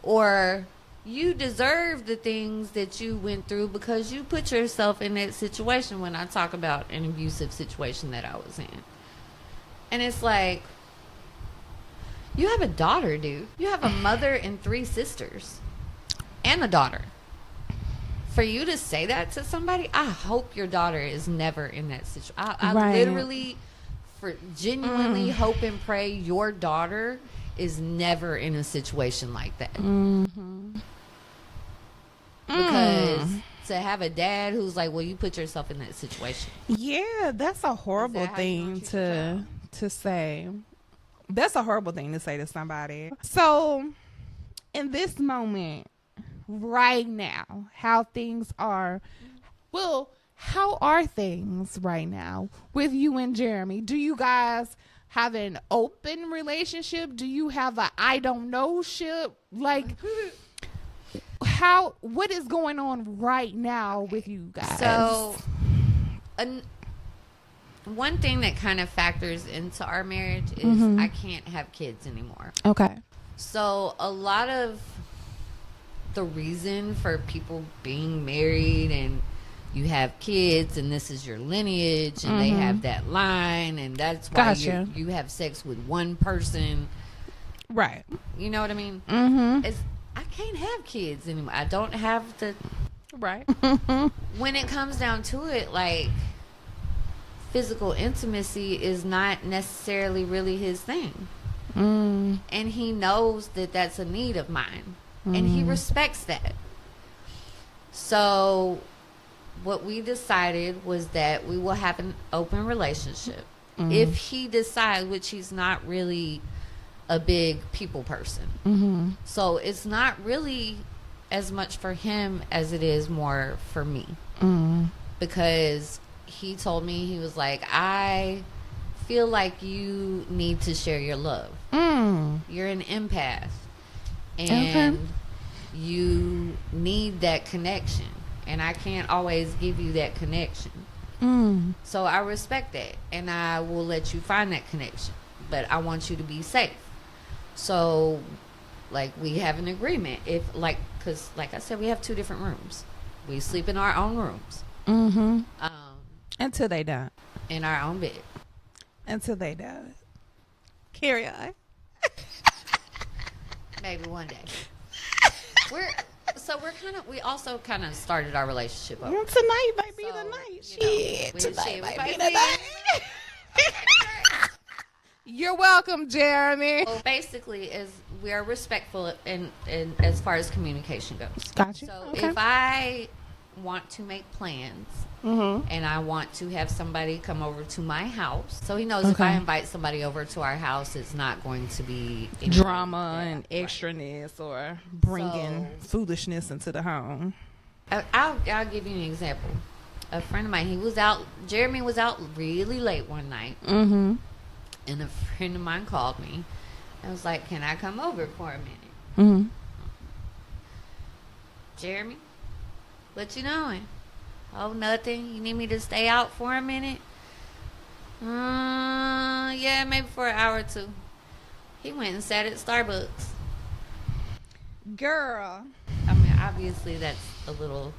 Or, you deserve the things that you went through because you put yourself in that situation, when I talk about an abusive situation that I was in. And it's like, you have a daughter, dude. You have a mother and 3 sisters. And a daughter. For you to say that to somebody, I hope your daughter is never in that situation. I literally, genuinely hope and pray your daughter is never in a situation like that. Because to have a dad who's like, well, you put yourself in that situation. Yeah, that's a horrible thing to say. That's a horrible thing to say to somebody. So, in this moment, right now, how things are, well, how are things right now with you and Jeremy? Do you guys have an open relationship? Do you have a I don't know ship? Like, what is going on right now with you guys? So, one thing that kind of factors into our marriage is I can't have kids anymore. Okay. So, a lot of the reason for people being married and you have kids and this is your lineage and they have that line and that's why you have sex with one person. Right. You know what I mean? It's, I can't have kids anymore. I don't have the... Right. When it comes down to it, like, physical intimacy is not necessarily really his thing. And he knows that that's a need of mine. And he respects that. So, what we decided was that we will have an open relationship. If he decides, which he's not really a big people person. So, it's not really as much for him as it is more for me. Because he told me, he was like, I feel like you need to share your love. You're an empath. And you need that connection. And I can't always give you that connection. So I respect that. And I will let you find that connection. But I want you to be safe. So, like, we have an agreement. Because, like I said, we have 2 different rooms. We sleep in our own rooms. Until they die. In our own bed. Until they die. Carry on. Maybe one day. We also kind of started our relationship over. Tonight might be the night. Shit. Tonight might be the night. You're welcome, Jeremy. Well, basically, we are respectful in as far as communication goes. Gotcha. So if I want to make plans and I want to have somebody come over to my house, so he knows if I invite somebody over to our house, it's not going to be drama and extraness or bringing foolishness into the home. I'll give you an example. A friend of mine, Jeremy was out really late one night, and a friend of mine called me. I was like, can I come over for a minute? Jeremy, what you doing? Oh, nothing. You need me to stay out for a minute? Yeah, maybe for an hour or 2. He went and sat at Starbucks. Girl. I mean, obviously that's a little...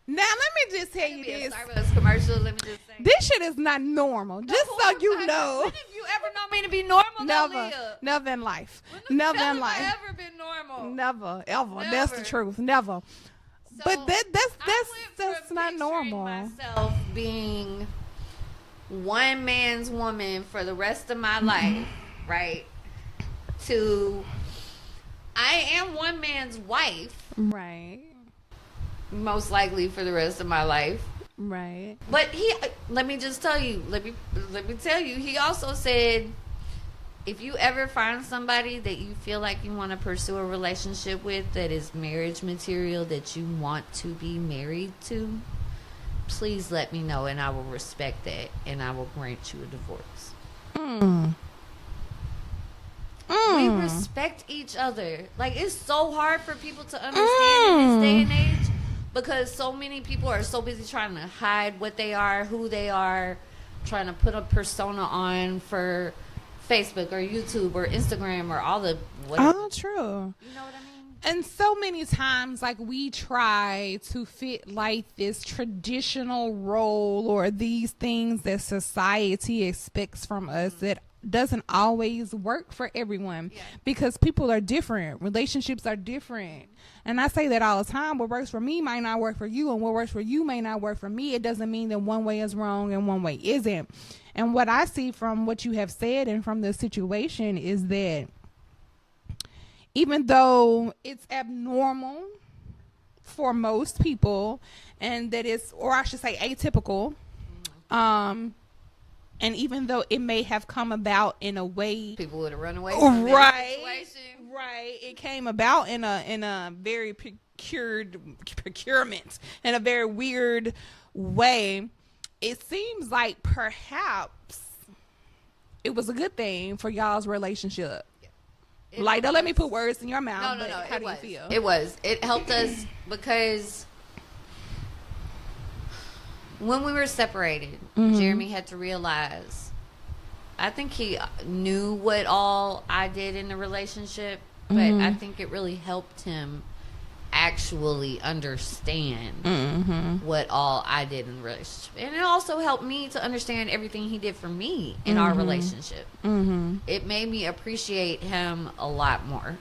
Now, let me just tell you this. Starbucks commercial, let me just say. This shit is not normal. Just so you know. When have you ever known me to be normal? Never in life. Never in life. Ever been normal? Never, ever. That's the truth. Never. So but that's not normal. Myself being one man's woman for the rest of my life, right? To I am one man's wife, right? Most likely for the rest of my life, right? But let me just tell you, let me tell you, he also said, if you ever find somebody that you feel like you want to pursue a relationship with that is marriage material, that you want to be married to, please let me know, and I will respect that, and I will grant you a divorce. We respect each other. Like, it's so hard for people to understand in this day and age, because so many people are so busy trying to hide what they are, who they are, trying to put a persona on for Facebook or YouTube or Instagram or all the whatever. Oh, true. You know what I mean? And so many times, like, we try to fit like this traditional role or these things that society expects from us that doesn't always work for everyone, because people are different, relationships are different. And I say that all the time. What works for me might not work for you, and what works for you may not work for me. It doesn't mean that one way is wrong and one way isn't. And what I see from what you have said and from the situation is that even though it's abnormal for most people, and that it's, or I should say atypical, and even though it may have come about in a way people would have run away from that situation. Right. It came about in a very procurement in a very weird way. It seems like perhaps it was a good thing for y'all's relationship. Like, don't let me put words in your mouth. No. How do you feel? It was. It helped us because when we were separated, Jeremy had to realize, I think he knew what all I did in the relationship, but I think it really helped him actually understand what all I did in the relationship. And it also helped me to understand everything he did for me in our relationship. It made me appreciate him a lot more.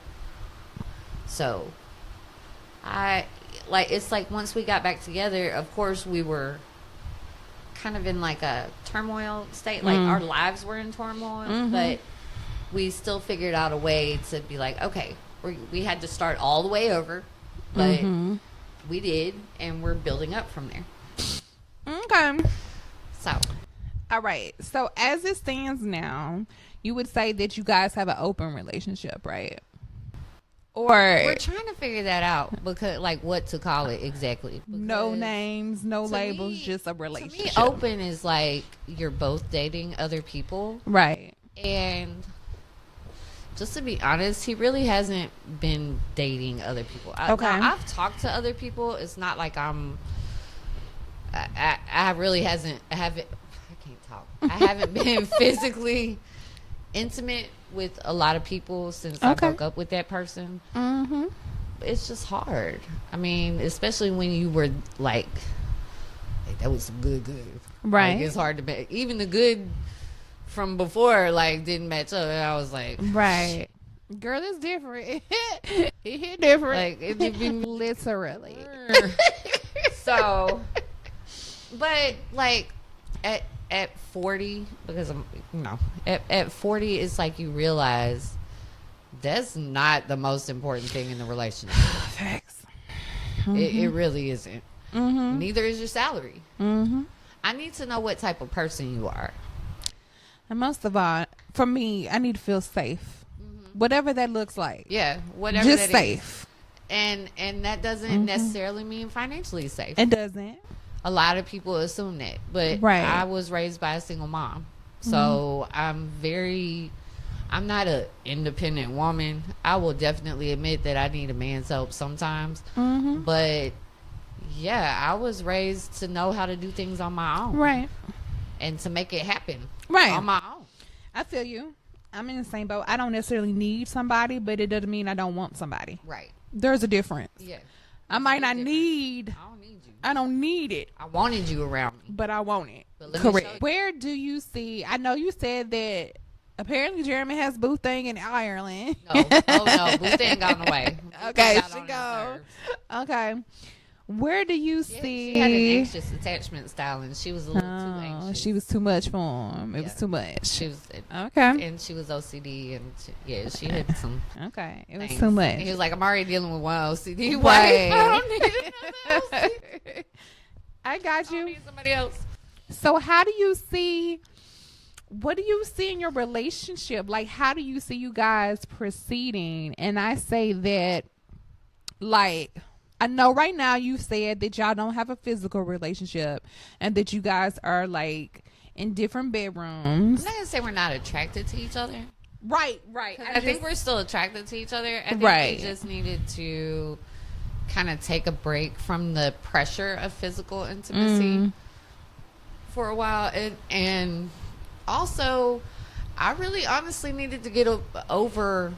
So it's like once we got back together, of course we were kind of in like a turmoil state, like our lives were in turmoil, but we still figured out a way to be like, okay, we had to start all the way over, but we did, and we're building up from there. Okay. So, all right. So as it stands now, you would say that you guys have an open relationship, right? Or we're trying to figure that out, because like what to call it exactly. No names, no labels, just a relationship. To me, open is like you're both dating other people, right? And just to be honest, he really hasn't been dating other people. Okay. I've talked to other people. It's not like I haven't been physically intimate with a lot of people since I broke up with that person. It's just hard. I mean, especially when you were like that was some good. Right. Like, it's hard to be. Even the good from before, like, didn't match up. And I was like, right. Girl, it's different. It hit different. Like, it be literally. So, but like at 40, because I'm, at 40, it's like you realize that's not the most important thing in the relationship. Facts. It really isn't. Neither is your salary. I need to know what type of person you are. And most of all, for me, I need to feel safe. Whatever that looks like. Yeah, whatever just that safe. Is. And that doesn't necessarily mean financially safe. It doesn't. A lot of people assume that, but I was raised by a single mom, so I'm not an independent woman. I will definitely admit that I need a man's help sometimes, but yeah, I was raised to know how to do things on my own, right, and to make it happen, right, on my own. I feel you. I'm in the same boat. I don't necessarily need somebody, but it doesn't mean I don't want somebody. Right. There's a difference. Yeah. I might not need. I don't need you. I don't need it. I wanted you around me, but I want it. Correct. Where do you see? I know you said that apparently Jeremy has boo thing in Ireland. No, boo thing gone away. Okay, she go. Okay. Where do you see? She had an anxious attachment style, and she was a little too anxious. She was too much for him. It was too much. She was okay, and she was OCD, and she had some. Okay, it was things. too much. And he was like, "I'm already dealing with one OCD. Why? I don't need another OCD. I got you. I need somebody else." So, how do you see? What do you see in your relationship? Like, how do you see you guys proceeding? And I say that, like, I know right now you said that y'all don't have a physical relationship and that you guys are like in different bedrooms. I'm not gonna say we're not attracted to each other. Right. I think we're still attracted to each other. I think we just needed to kind of take a break from the pressure of physical intimacy for a while, and also I really honestly needed to get over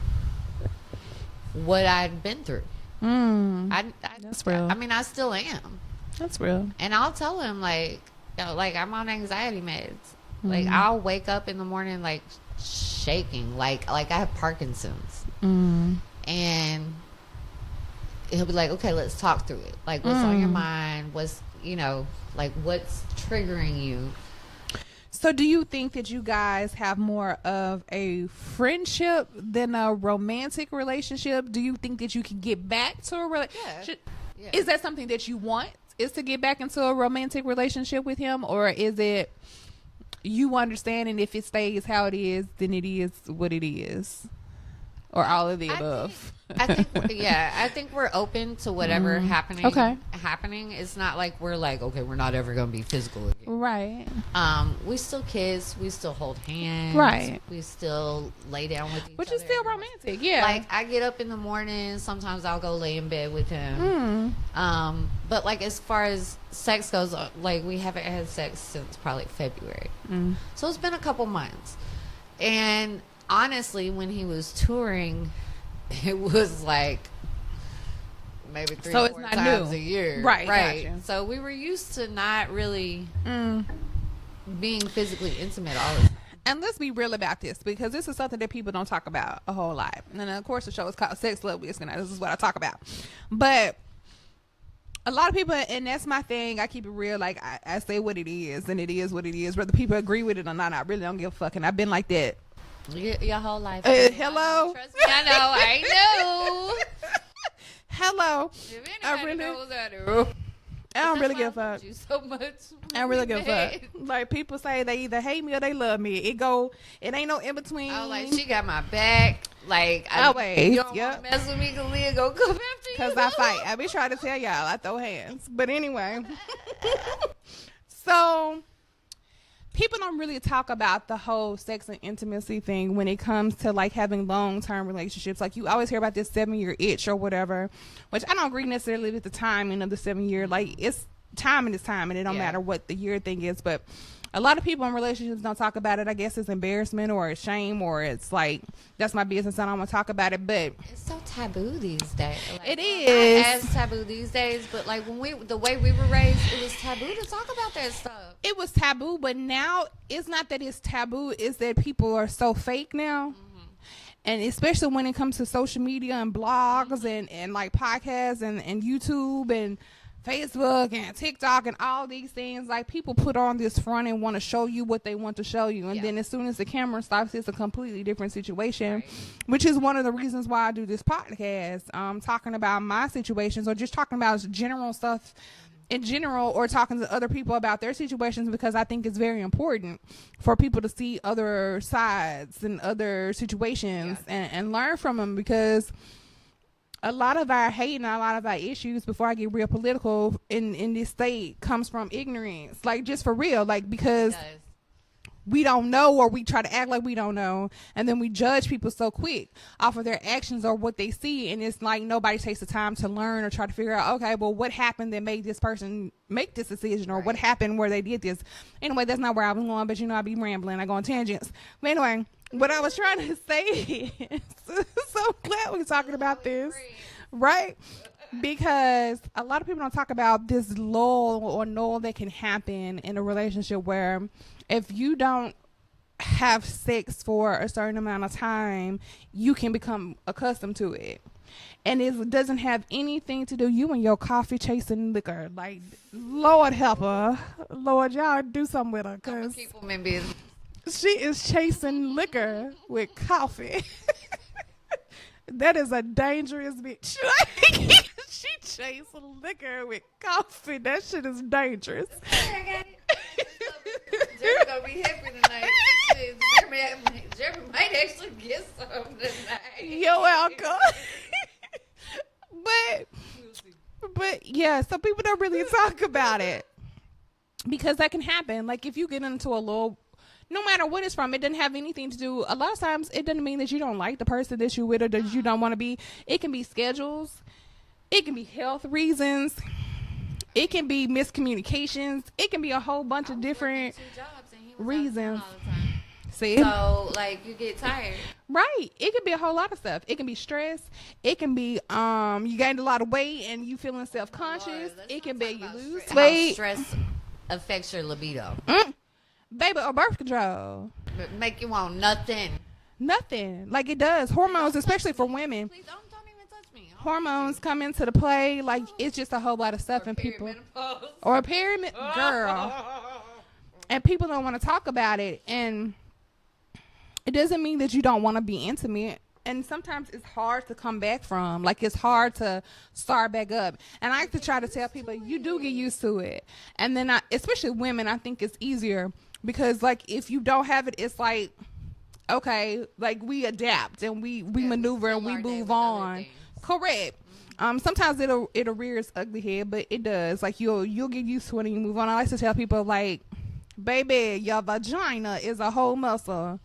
what I'd been through. That's real. I mean, I still am. That's real. And I'll tell him, like, you know, like, I'm on anxiety meds. Like, I'll wake up in the morning, like, shaking. Like I have Parkinson's. And he'll be like, okay, let's talk through it. Like, what's on your mind? What's, you know, like, what's triggering you? So do you think that you guys have more of a friendship than a romantic relationship? Do you think that you can get back to a relationship? Yeah. Is that something that you want, is to get back into a romantic relationship with him? Or is it you understanding if it stays how it is, then it is what it is? Or all of the above? I think we're open to whatever happening. It's not like we're like, okay, we're not ever going to be physical again. Right. We still kiss. We still hold hands. Right. We still lay down with each other. Which is still romantic, yeah. Like, I get up in the morning. Sometimes I'll go lay in bed with him. But, like, as far as sex goes, like, we haven't had sex since probably February. So it's been a couple months. And honestly, when he was touring, it was like maybe 3 or 4 times a year. Right. Gotcha. So we were used to not really being physically intimate all the time. And let's be real about this, because this is something that people don't talk about a whole lot. And then, of course, the show is called Sex.Love.Whiskey. This is what I talk about. But a lot of people, and that's my thing, I keep it real. Like, I say what it is, and it is what it is. Whether people agree with it or not, I really don't give a fuck. And I've been like that your whole life. Hello. Trust me, I know. Hello. If anybody knows, I do. I don't really give a fuck. You so much. I don't really give a fuck. Like, people say they either hate me or they love me. It ain't no in between. Oh, like, she got my back. Like, always. You don't want to mess with me because Leah gonna come after you. Because I fight. I be trying to tell y'all I throw hands. But anyway. So people don't really talk about the whole sex and intimacy thing when it comes to like having long-term relationships. Like, you always hear about this 7-year itch or whatever, which I don't agree necessarily with the timing of the 7-year. Like, it's time and it's time, and it don't matter what the year thing is. But a lot of people in relationships don't talk about it. I guess it's embarrassment or it's shame, or it's like, that's my business, I don't want to talk about it. But it's so taboo these days. Like, it is. Not as taboo these days, but like the way we were raised, it was taboo to talk about that stuff. It was taboo, but now it's not that it's taboo, it's that people are so fake now. And especially when it comes to social media and blogs and like podcasts and YouTube and Facebook and TikTok and all these things, like, people put on this front and want to show you what they want to show you, and then as soon as the camera stops, it's a completely different situation, which is one of the reasons why I do this podcast, talking about my situations, or just talking about general stuff in general, or talking to other people about their situations, because I think it's very important for people to see other sides and other situations and learn from them, because a lot of our hate and a lot of our issues, before I get real political, in this state comes from ignorance. Like, just for real. Like, because we don't know, or we try to act like we don't know, and then we judge people so quick off of their actions or what they see, and it's like nobody takes the time to learn or try to figure out, okay, well, what happened that made this person make this decision, or what happened where they did this. Anyway, that's not where I was going, but I be rambling, I go on tangents. But anyway, what I was trying to say is, so glad we're talking about this, right? Because a lot of people don't talk about this lull or null that can happen in a relationship, where if you don't have sex for a certain amount of time, you can become accustomed to it. And it doesn't have anything to do, you and your coffee chasing liquor. Like, Lord help her. Lord, y'all do something with her. Cause she is chasing liquor with coffee. That is a dangerous bitch. She chasing liquor with coffee. That shit is dangerous. I got it. Jeremy gonna be happy tonight. Jeremy might actually get some tonight. You're welcome. But yeah, so people don't really talk about it because that can happen. Like if you get into a little, no matter what it's from, it doesn't have anything to do. A lot of times it doesn't mean that you don't like the person that you with or that you don't want to be. It can be schedules. It can be health reasons. It can be miscommunications. It can be a whole bunch of different reasons. See? So, like, you get tired. Right. It could be a whole lot of stuff. It can be stress. It can be you gained a lot of weight and you feeling self-conscious. It can be you lose weight. How stress affects your libido. Baby, or birth control. Make you want nothing. Nothing. Like it does. Hormones, especially for women. Please don't even touch me. Hormones come into the play. Like it's just a whole lot of stuff in people. Or girl. And people don't want to talk about it. And it doesn't mean that you don't want to be intimate. And sometimes it's hard to come back from. Like, it's hard to start back up. And I like to try to tell people, you do get used to it. And then, especially women, I think it's easier. Because, like, if you don't have it, it's like, okay, like, we adapt. And we maneuver and we move on. Correct. Sometimes it'll rear its ugly head, but it does. Like, you'll get used to it and you move on. I like to tell people, like, baby, your vagina is a whole muscle.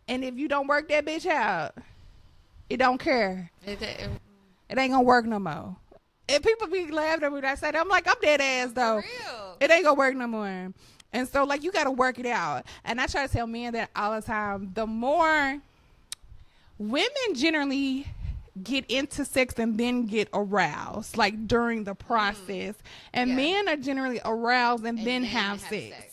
And if you don't work that bitch out, it don't care. It ain't gonna work no more. And people be laughing at me when I say that. I'm like, I'm dead ass though. For real. It ain't gonna work no more. And so like you gotta work it out. And I try to tell men that all the time. The more women generally get into sex and then get aroused, like during the process. And men are generally aroused and then have sex.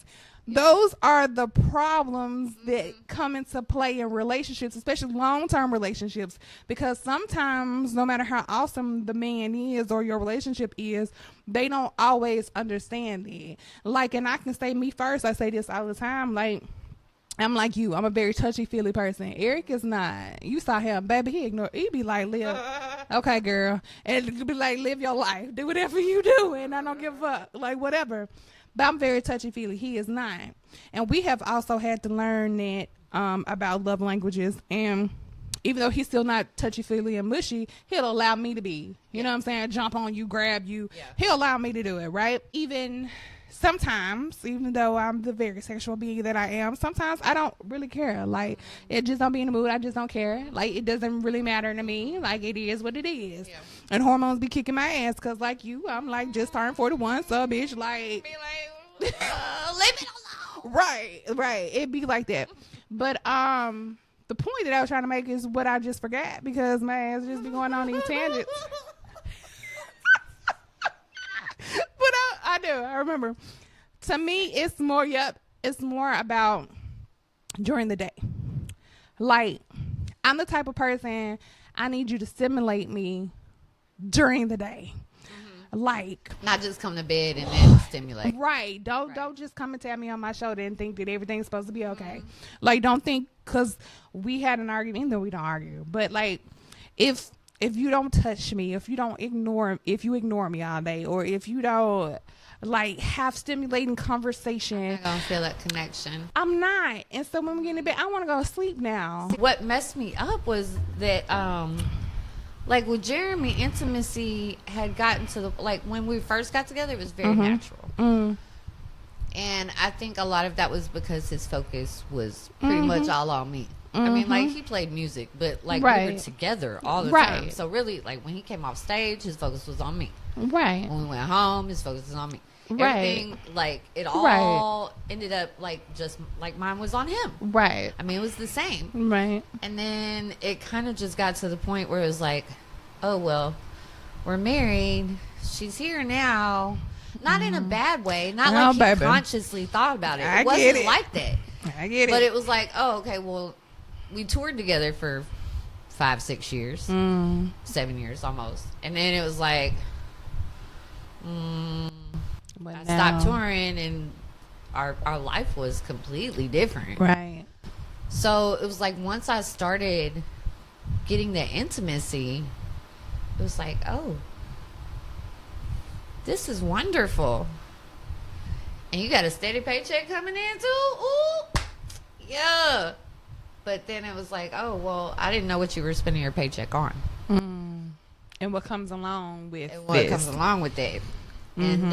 Those are the problems that come into play in relationships, especially long-term relationships, because sometimes no matter how awesome the man is or your relationship is, they don't always understand it. Like, and I can say me first, I say this all the time, like, I'm like you. I'm a very touchy-feely person. Eric is not. You saw him, baby. He be like, live. Okay, girl. And it could be like, live your life. Do whatever you do, and I don't give a fuck. Like, whatever. But I'm very touchy-feely. He is not. And we have also had to learn that about love languages. And even though he's still not touchy-feely and mushy, he'll allow me to be. You know what I'm saying? Jump on you, grab you. Yeah. He'll allow me to do it, right? Even sometimes, even though I'm the very sexual being that I am, sometimes I don't really care. Like, it just don't be in the mood. I just don't care. Like, it doesn't really matter to me. Like, it is what it is. Yeah. And hormones be kicking my ass because, like you, I'm like, just turned 41, so bitch, like, be like, leave it alone. Right. It be like that. But, the point that I was trying to make is what I just forgot because my ass just be going on these tangents. But I do. I remember. To me, it's more, it's more about during the day. Like, I'm the type of person, I need you to stimulate me during the day. Mm-hmm. Like, not just come to bed and then stimulate. Right. Don't just come and tap me on my shoulder and think that everything's supposed to be okay. Mm-hmm. Like, don't think because we had an argument, even though we don't argue. But, like, if you don't touch me, if you ignore me all day, or if you don't like have stimulating conversation, I'm not gonna feel that connection. I'm not. And so when we get in bed, I want to go to sleep now. What messed me up was that like with Jeremy, intimacy had gotten to the, like when we first got together, it was very natural. And I think a lot of that was because his focus was pretty much all on me. I mean, like, he played music, but, like, we were together all the time. So, really, like, when he came off stage, his focus was on me. Right. When we went home, his focus was on me. Everything, like, it all ended up, like, just, like, mine was on him. Right. I mean, it was the same. Right. And then it kind of just got to the point where it was like, oh, well, we're married. She's here now. Not in a bad way. Not like he consciously thought about it. It wasn't like that. I get it. But it was like, oh, okay, well, we toured together for 5-6 years, 7 years almost. And then it was like, I stopped touring and our life was completely different. Right. So it was like once I started getting the intimacy, it was like, oh, this is wonderful. And you got a steady paycheck coming in too? Ooh, yeah. But then it was like, oh, well, I didn't know what you were spending your paycheck on. And what comes along with and what comes along with that. And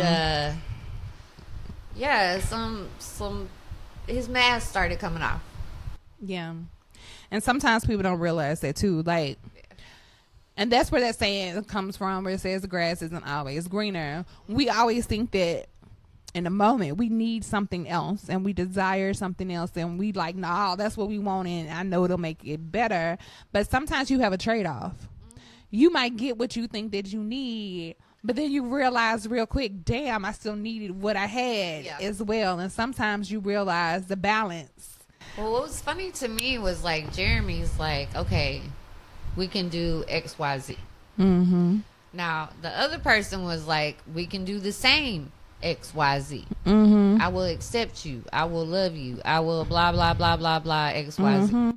yeah, some his mask started coming off. Yeah. And sometimes people don't realize that too. Like, and that's where that saying comes from, where it says the grass isn't always greener. We always think that in the moment we need something else and we desire something else and we like, nah, that's what we want and I know it'll make it better. But sometimes you have a trade-off. You might get what you think that you need, but then you realize real quick, damn, I still needed what I had as well. And sometimes you realize the balance. Well, what was funny to me was like Jeremy's like, okay, we can do X, Y, Z. Now the other person was like, we can do the same X, Y, Z. I will accept you. I will love you. I will blah, blah, blah, blah, blah, X, Y, Z.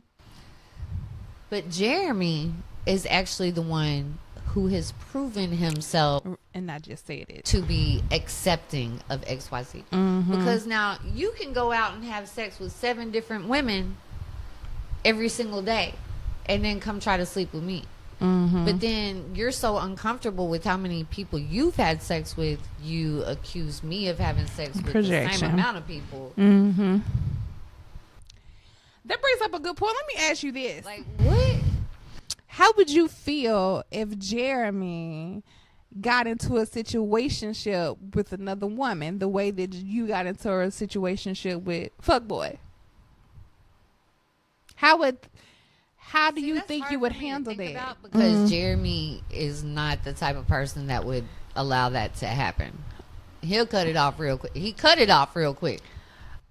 But Jeremy is actually the one who has proven himself and not just said it to be accepting of XYZ. Because now you can go out and have sex with 7 different women every single day and then come try to sleep with me. But then you're so uncomfortable with how many people you've had sex with, you accuse me of having sex with the same amount of people. That brings up a good point. Let me ask you this. Like, what? How would you feel if Jeremy got into a situationship with another woman the way that you got into a situationship with Fuckboy? How do you think you would handle that? Because Jeremy is not the type of person that would allow that to happen. He'll cut it off real quick. He cut it off real quick.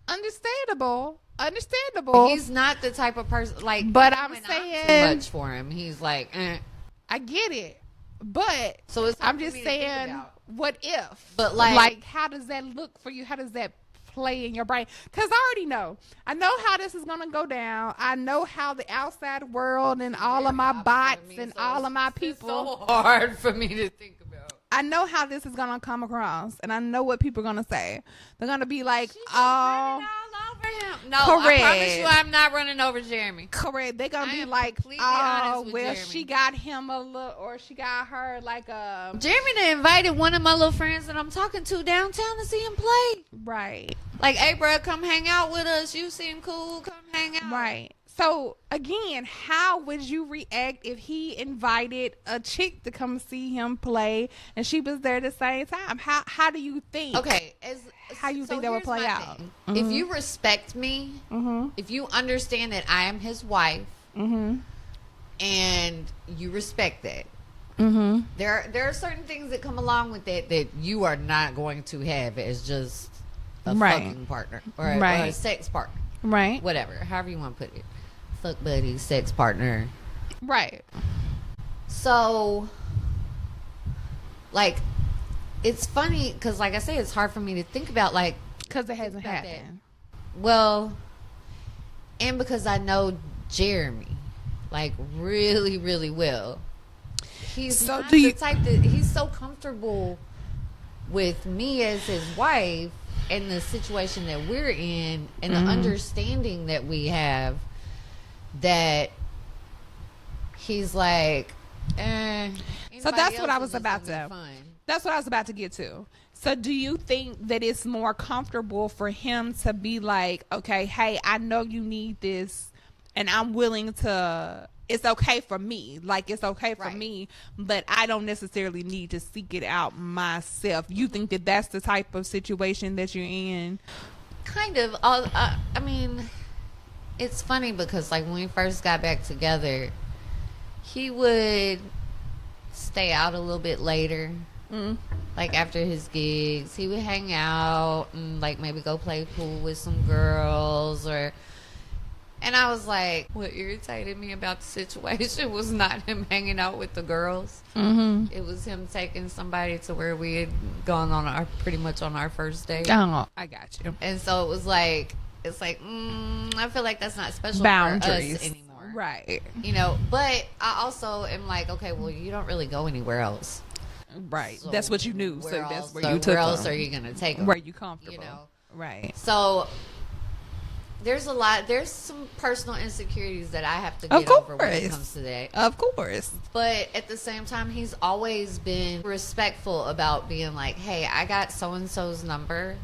Understandable. He's not the type of person like. But I'm saying too much for him. He's like, I get it, but so I'm just saying, what if? But like, how does that look for you? How does that play in your brain? Because I already know. I know how this is gonna go down. I know how the outside world and all of my bots and all of my people. It's so hard for me to think about. I know how this is gonna come across, and I know what people are gonna say. They're gonna be like, "Oh, him." No, correct. I promise you, I'm not running over Jeremy. Correct. They're gonna be like, "Oh, well, Jeremy. She got him a little, or she got her like a." Jeremy done invited one of my little friends that I'm talking to downtown to see him play. Right. Like, hey, bro, come hang out with us. You seem cool. Come hang out. Right. So, again, how would you react if he invited a chick to come see him play and she was there at the same time? How do you think? Okay. How you think that would play out? If you respect me, if you understand that I am his wife, and you respect that, there are certain things that come along with that you are not going to have as just a fucking partner or a sex partner. Right. Whatever. However you want to put it. Fuck buddy, sex partner. Right. So, like, it's funny because, like I say, it's hard for me to think about, like, because it hasn't happened. Well, and because I know Jeremy, like, really, really well. He's so not the type that he's so comfortable with me as his wife and the situation that we're in and the understanding that we have, that he's like, so that's what I was about to. That's what I was about to get to. So do you think that it's more comfortable for him to be like, okay, hey, I know you need this and I'm willing to, it's okay for me. Like, it's okay for me, but I don't necessarily need to seek it out myself. You think that that's the type of situation that you're in? Kind of. I mean, it's funny because, like, when we first got back together, he would stay out a little bit later. Like, after his gigs, he would hang out and, like, maybe go play pool with some girls or... And I was like, what irritated me about the situation was not him hanging out with the girls. It was him taking somebody to where we had gone on pretty much on our first date. Oh, I got you. And so it was like, it's like, I feel like that's not special boundaries for us anymore. Right. You know, but I also am like, okay, well, you don't really go anywhere else. Right. So that's what you knew. So that's where you took them. Where else are you going to take them? Where you comfortable. You know? Right. So... There's some personal insecurities that I have to get over when it comes to that. Of course. But at the same time, he's always been respectful about being like, hey, I got so-and-so's number.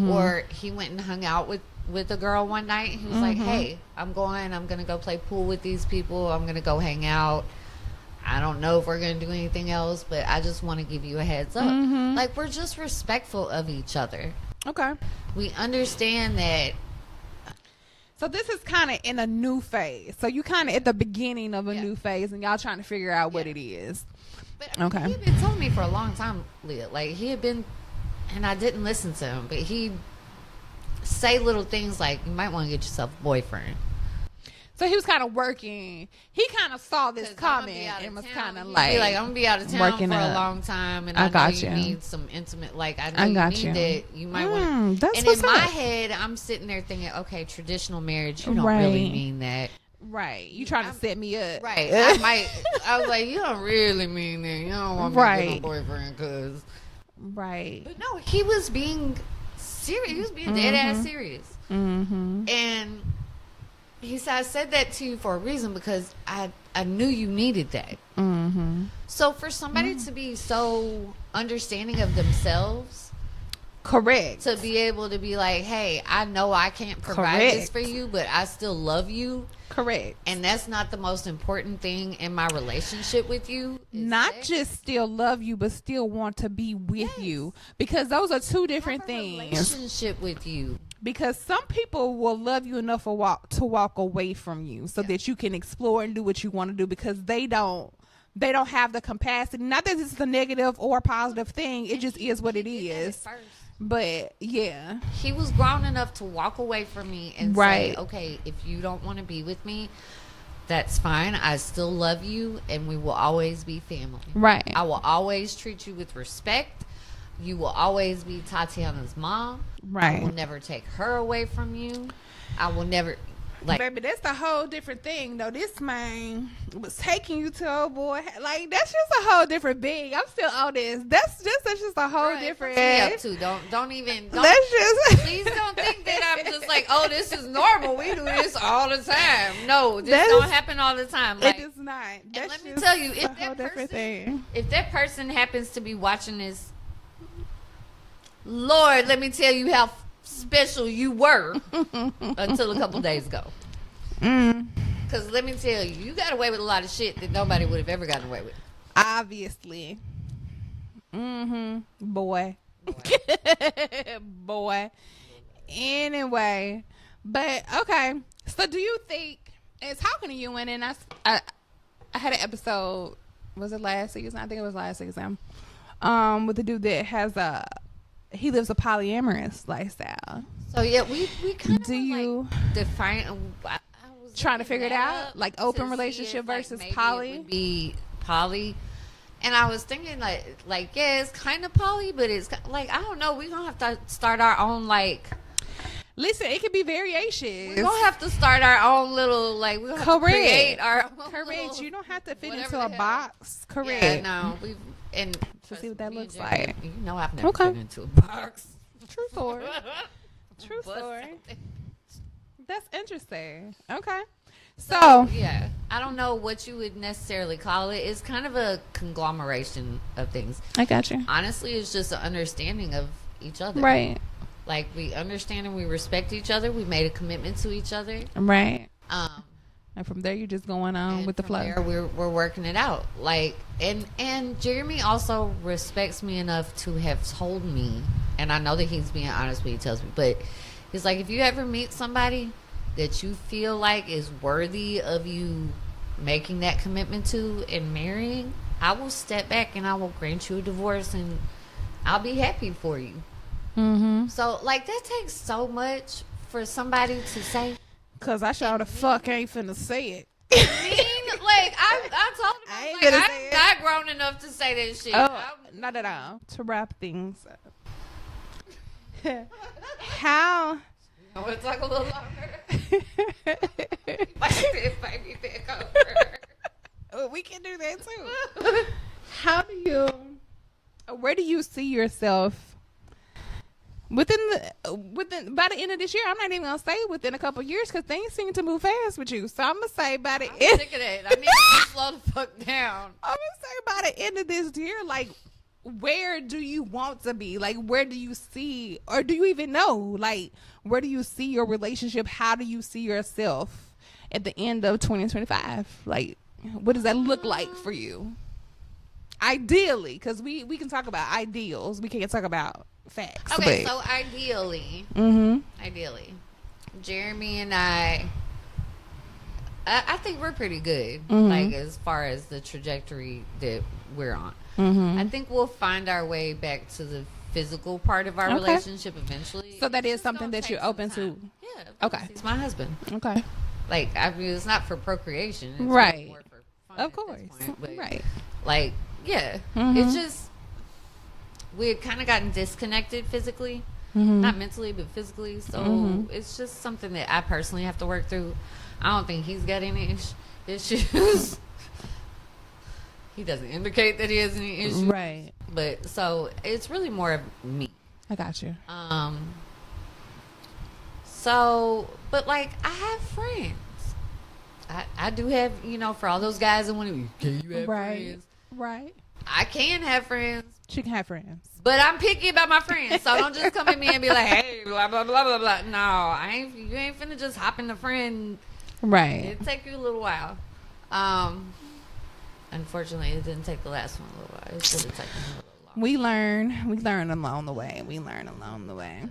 Or he went and hung out with a girl one night. He was like, hey, I'm going to go play pool with these people. I'm going to go hang out. I don't know if we're going to do anything else, but I just want to give you a heads up. Like, we're just respectful of each other. Okay. We understand that. So this is kind of in a new phase. So you kind of at the beginning of a new phase, and y'all trying to figure out what it is. But, I mean, he had been telling me for a long time, Leah. Like, he had been, and I didn't listen to him, but he'd say little things like, you might want to get yourself a boyfriend. So he was kind of working. He kind of saw this comment and was kind of like, I'm going to be out of town for a long time, and I know you need some intimate, like, I know you need that. You might want to. And in my head, I'm sitting there thinking, okay, traditional marriage, you don't really mean that. Right. You trying to set me up. Right. I was like, you don't really mean that. You don't want me to get a boyfriend because. Right. But no, he was being serious. He was being dead ass serious. And he said, I said that to you for a reason because I knew you needed that. So for somebody to be so understanding of themselves. Correct. To be able to be like, hey, I know I can't provide this for you, but I still love you. Correct. And that's not the most important thing in my relationship with you. Not just still love you, but still want to be with you. Because those are two different things. Relationship with you. Because some people will love you enough to walk away from you so that you can explore and do what you want to do because they don't have the capacity. Not that it's a negative or positive thing. It just is what it is. But yeah, he was grown enough to walk away from me and say, okay, if you don't want to be with me, that's fine. I still love you and we will always be family. Right. I will always treat you with respect. You will always be Tatiana's mom. Right. I will never take her away from you. I will never. Like, baby, that's a whole different thing, though. This man was taking you to old boy. Like, that's just a whole different being. I'm still on this. That's just a whole different. Up too. Don't even. That's just. Please don't think that I'm just like, oh, this is normal. We do this all the time. No, this don't happen all the time. Like, it does not. That's let me tell you, if that person happens to be watching this, Lord, let me tell you how special you were until a couple days ago. Because let me tell you, you got away with a lot of shit that nobody would have ever gotten away with. Obviously. Boy. Boy. Anyway. But, okay. So, do you think, it's talking to you, and then I had an episode, was it last season? I think it was last season. With the dude that has he lives a polyamorous lifestyle. So yeah, we kind of like define. I was trying to figure it out, like open relationship versus poly. It would be poly, and I was thinking like yeah, it's kind of poly, but it's like I don't know. We're gonna have to start our own like. Listen, it could be variations. We're gonna have to start our own little like. We're gonna have to create our own Correct. You don't have to fit into a box. Correct. Yeah, no, and to see what that looks like. You know, I've never fit into a box. True story. True story. That's interesting. Okay. So yeah, I don't know what you would necessarily call it. It's kind of a conglomeration of things. I got you. Honestly, it's just an understanding of each other. Right. Like we understand and we respect each other. We made a commitment to each other. Right. And from there, you're just going on with the flow. There, we're working it out. Like, and Jeremy also respects me enough to have told me, and I know that he's being honest when he tells me, but he's like, if you ever meet somebody that you feel like is worthy of you making that commitment to and marrying, I will step back and I will grant you a divorce and I'll be happy for you. So, like, that takes so much for somebody to say. Cause I sure the fuck ain't finna say it. I told him I'm not grown enough to say that shit. Oh, not at all. To wrap things up. How? I want to talk a little longer. Invite me back over. Oh, we can do that too. Where do you see yourself within by the end of this year. I'm not even gonna say within a couple of years because things seem to move fast with you. So I'm gonna say by the end. Sick of that. I need to slow the fuck down. I'm gonna say by the end of this year, like, where do you want to be? Like, where do you see, or do you even know? Like, where do you see your relationship? How do you see yourself at the end of 2025? Like, what does that look like for you? Ideally, because we can talk about ideals. We can't talk about facts. Okay, so ideally, Jeremy and I think we're pretty good. Like, as far as the trajectory that we're on. I think we'll find our way back to the physical part of our relationship eventually. So that is something that you're open to. Yeah. Okay. He's my husband. Okay. Like, I mean, it's not for procreation. It's right. more for fun of course. Point, but, right. Like, yeah. It's just, we had kind of gotten disconnected physically. Not mentally, but physically. So it's just something that I personally have to work through. I don't think he's got any issues. He doesn't indicate that he has any issues. Right. But so it's really more of me. I got you. So, but like, I have friends. I do have, you know, for all those guys that want to, can you have friends? Right. I can have friends. She can have friends. But I'm picky about my friends, so don't just come at me and be like, hey, blah, blah, blah, blah, blah. No, you ain't finna just hop in the friend. Right. It'll take you a little while. Unfortunately, it didn't take the last one a little while. It should have taken a little longer. We learn along the way.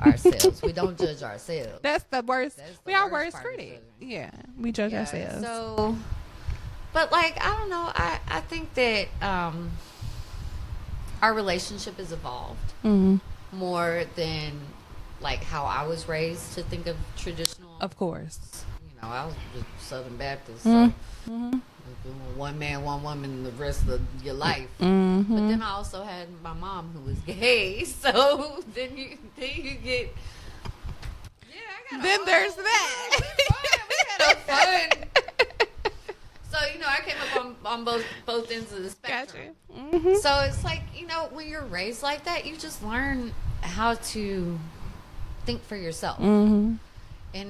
Ourselves. We don't judge ourselves. That's the worst. We are worst part of critic. Yeah, we judge ourselves. So, but like, I don't know. I think that our relationship has evolved more than like how I was raised to think of traditional. Of course. You know, I was just Southern Baptist. So one man, one woman, the rest of your life. But then I also had my mom who was gay. So then you get. Yeah, then there's that. We had a fun. So, you know, I came up on both ends of the spectrum. Gotcha. So it's like, you know, when you're raised like that, you just learn how to think for yourself. And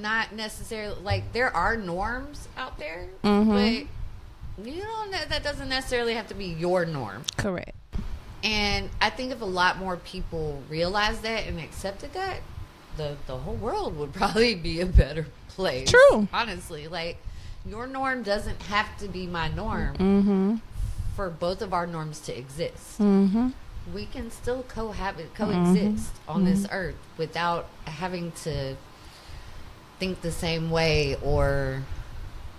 not necessarily, like, there are norms out there, but you know, that doesn't necessarily have to be your norm. Correct. And I think if a lot more people realized that and accepted that, the whole world would probably be a better place. True. Honestly, like, your norm doesn't have to be my norm for both of our norms to exist. We can still coexist on this earth without having to think the same way or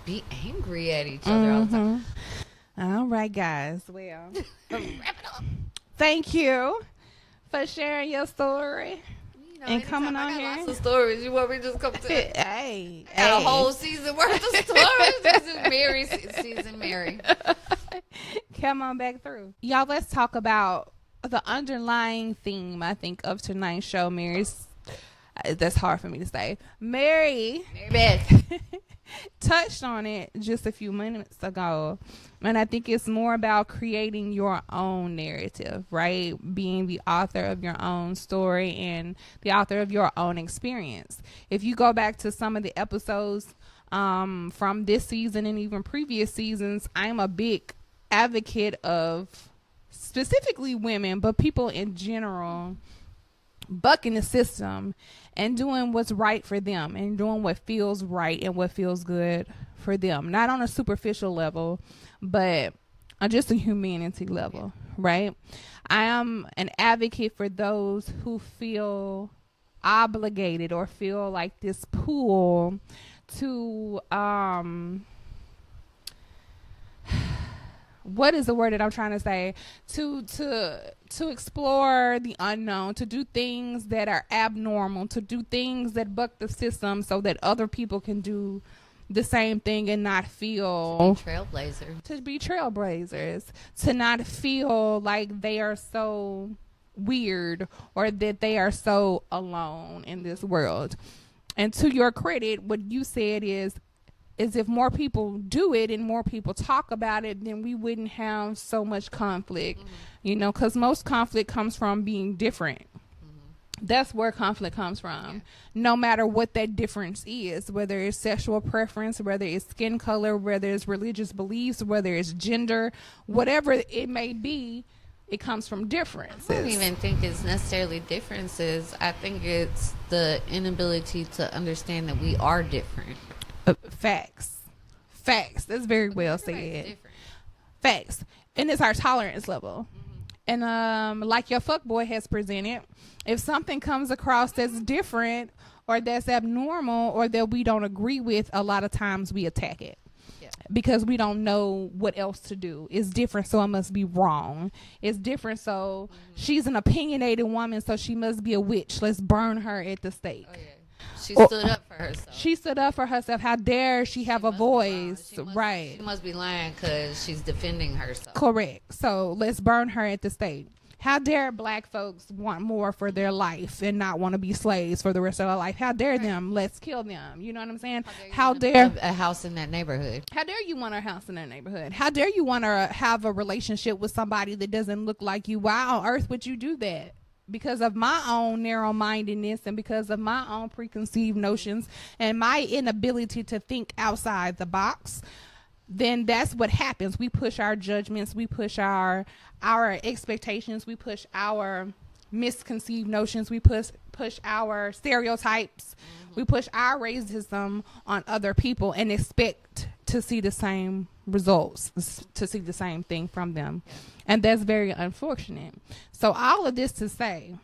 be angry at each other all the time. All right, guys. Well, wrap it up. Thank you for sharing your story. You know, and coming on I got here. lots of stories. You want me to just come to Hey, a whole season worth of stories? This is Mary season, Mary. Come on back through. Y'all, let's talk about the underlying theme, I think, of tonight's show. Mary's, that's hard for me to say. Mary Beth touched on it just a few minutes ago. And I think it's more about creating your own narrative, right? Being the author of your own story and the author of your own experience. If you go back to some of the episodes from this season and even previous seasons, I'm a big advocate of specifically women, but people in general, bucking the system and doing what's right for them and doing what feels right and what feels good for them. Not on a superficial level, but on just a humanity level, right? I am an advocate for those who feel obligated or feel like this pull to what is the word that I'm trying to say? To explore the unknown, to do things that are abnormal, to do things that buck the system so that other people can do the same thing and not feel to be trailblazers, to not feel like they are so weird or that they are so alone in this world. And to your credit, what you said is if more people do it and more people talk about it, then we wouldn't have so much conflict, you know, because most conflict comes from being different, That's where conflict comes from. No matter what that difference is, whether it's sexual preference, whether it's skin color, whether it's religious beliefs, whether it's gender, whatever it may be, it comes from differences. I don't even think it's necessarily differences. I think it's the inability to understand that we are different. Facts. That's very well said. Facts. And it's our tolerance level. And like your fuckboy has presented, if something comes across that's different or that's abnormal or that we don't agree with, a lot of times we attack it. Because we don't know what else to do. It's different, so it must be wrong. It's different, so she's an opinionated woman, so she must be a witch. Let's burn her at the stake. She stood up for herself. She stood up for herself. How dare she have a voice? Right. She must be lying because she's defending herself. Correct. So let's burn her at the stake. How dare black folks want more for their life and not want to be slaves for the rest of their life? How dare them? Let's kill them. You know what I'm saying? How dare a house in that neighborhood? How dare you want a house in that neighborhood? How dare you want to have a relationship with somebody that doesn't look like you? Why on earth would you do that? Because of my own narrow-mindedness and because of my own preconceived notions and my inability to think outside the box, then that's what happens. We push our judgments, we push our expectations, we push our misconceived notions, we push our stereotypes, we push our racism on other people and expect to see the same results, to see the same thing from them. And that's very unfortunate. So all of this to say,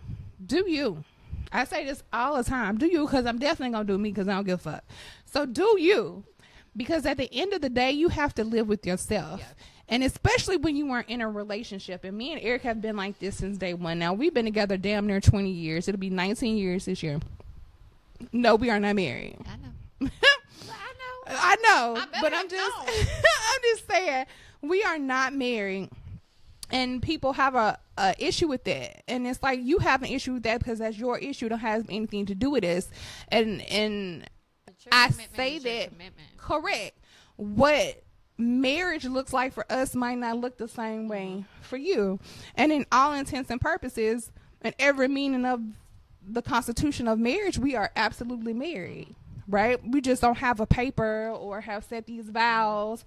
do you. I say this all the time. Do you, because I'm definitely going to do me because I don't give a fuck. So do you. Because at the end of the day, you have to live with yourself. Yeah. And especially when you weren't in a relationship. And me and Eric have been like this since day one. Now, we've been together damn near 20 years. It'll be 19 years this year. No, we are not married. I know. I know. But I'm just I'm just saying, we are not married. And people have a issue with that. And it's like, you have an issue with that because that's your issue. It don't have anything to do with this. And I say that, correct. What marriage looks like for us might not look the same way for you. And in all intents and purposes, and every meaning of the constitution of marriage, we are absolutely married, right? We just don't have a paper or have set these vows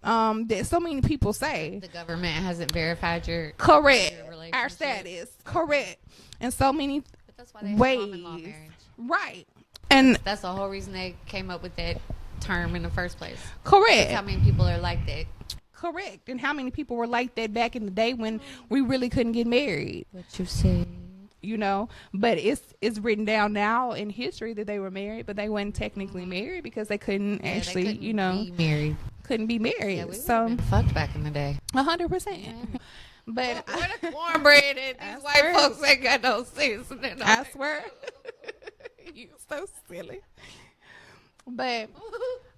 that so many people say. The government hasn't verified your our status. Correct. And so many but that's why they have common law marriage. Right. And that's the whole reason they came up with that term in the first place. Correct. That's how many people are like that. Correct. And how many people were like that back in the day when we really couldn't get married? What you said. You know, but it's written down now in history that they were married, but they weren't technically married because they couldn't actually, be married. Couldn't be married. Yeah, we been fucked back in the day. 100%. But where the cornbread and these white folks ain't got no sense. I swear. You so silly. But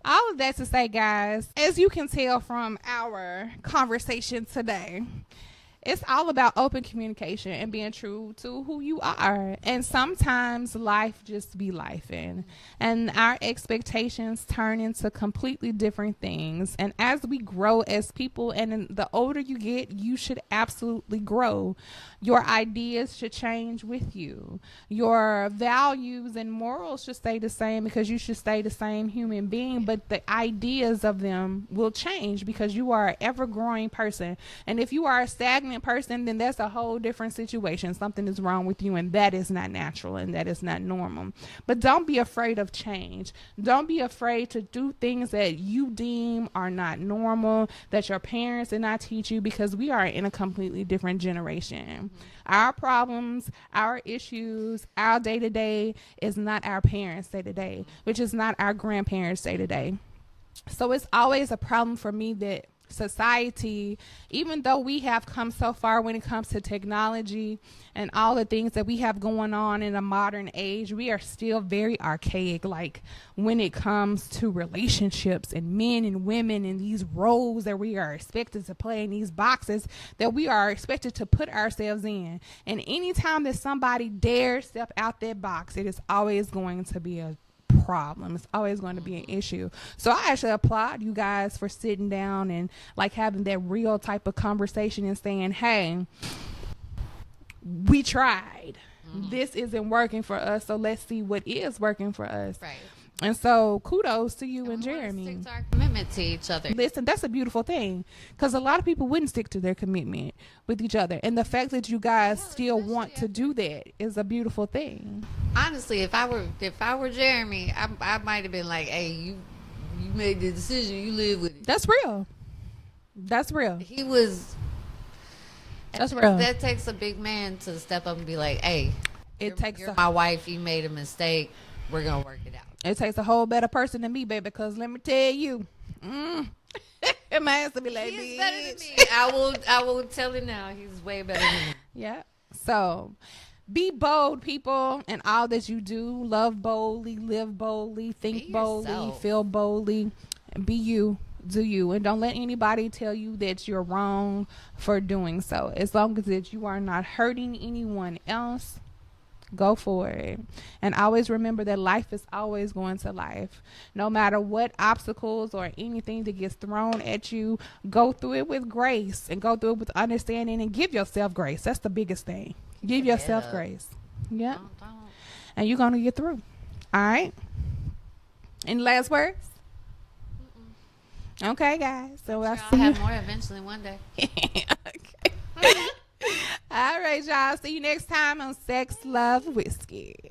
all of that to say, guys, as you can tell from our conversation today, it's all about open communication and being true to who you are. And sometimes life just be lifing. And our expectations turn into completely different things. And as we grow as people, and the older you get, you should absolutely grow. Your ideas should change with you. Your values and morals should stay the same because you should stay the same human being. But the ideas of them will change because you are an ever-growing person. And if you are a stagnant person, then that's a whole different situation. Something is wrong with you, and that is not natural and that is not normal. But don't be afraid of change. Don't be afraid to do things that you deem are not normal, that your parents did not teach you, because we are in a completely different generation. Our problems, our issues, our day-to-day is not our parents' day-to-day, which is not our grandparents' day-to-day. So it's always a problem for me that society, even though we have come so far when it comes to technology and all the things that we have going on in a modern age, we are still very archaic, like when it comes to relationships and men and women and these roles that we are expected to play in these boxes that we are expected to put ourselves in. And anytime that somebody dares step out that box, it is always going to be a problem. It's always going to be an issue. So I actually applaud you guys for sitting down and like having that real type of conversation and saying, hey, we tried This isn't working for us, so let's see what is working for us. Right. And so kudos to you and we Jeremy. stick to our commitment to each other. Listen, that's a beautiful thing, because a lot of people wouldn't stick to their commitment with each other, and the fact that you guys still want to do that is a beautiful thing. Honestly, if I were Jeremy, I might have been like, hey, you made the decision, you live with it. That's real. That's real. He was. That's real. That takes a big man to step up and be like, hey, you're my wife, you made a mistake, we're gonna work it out. It takes a whole better person than me, baby, because let me tell you, my ass to be like, he's better than me. I will tell you now, he's way better than me. Yeah. So be bold, people, in all that you do. Love boldly, live boldly, think boldly, feel boldly. Be you. Do you, and don't let anybody tell you that you're wrong for doing so. As long as that you are not hurting anyone else, go for it. And always remember that life is always going to life. No matter what obstacles or anything that gets thrown at you, go through it with grace and go through it with understanding, and give yourself grace. That's the biggest thing. Give yourself grace. Yeah. And you're going to get through. All right. Any last words? Okay, guys. So I'll have more eventually one day. Okay. All right, y'all. See you next time on Sex, Love, Whiskey.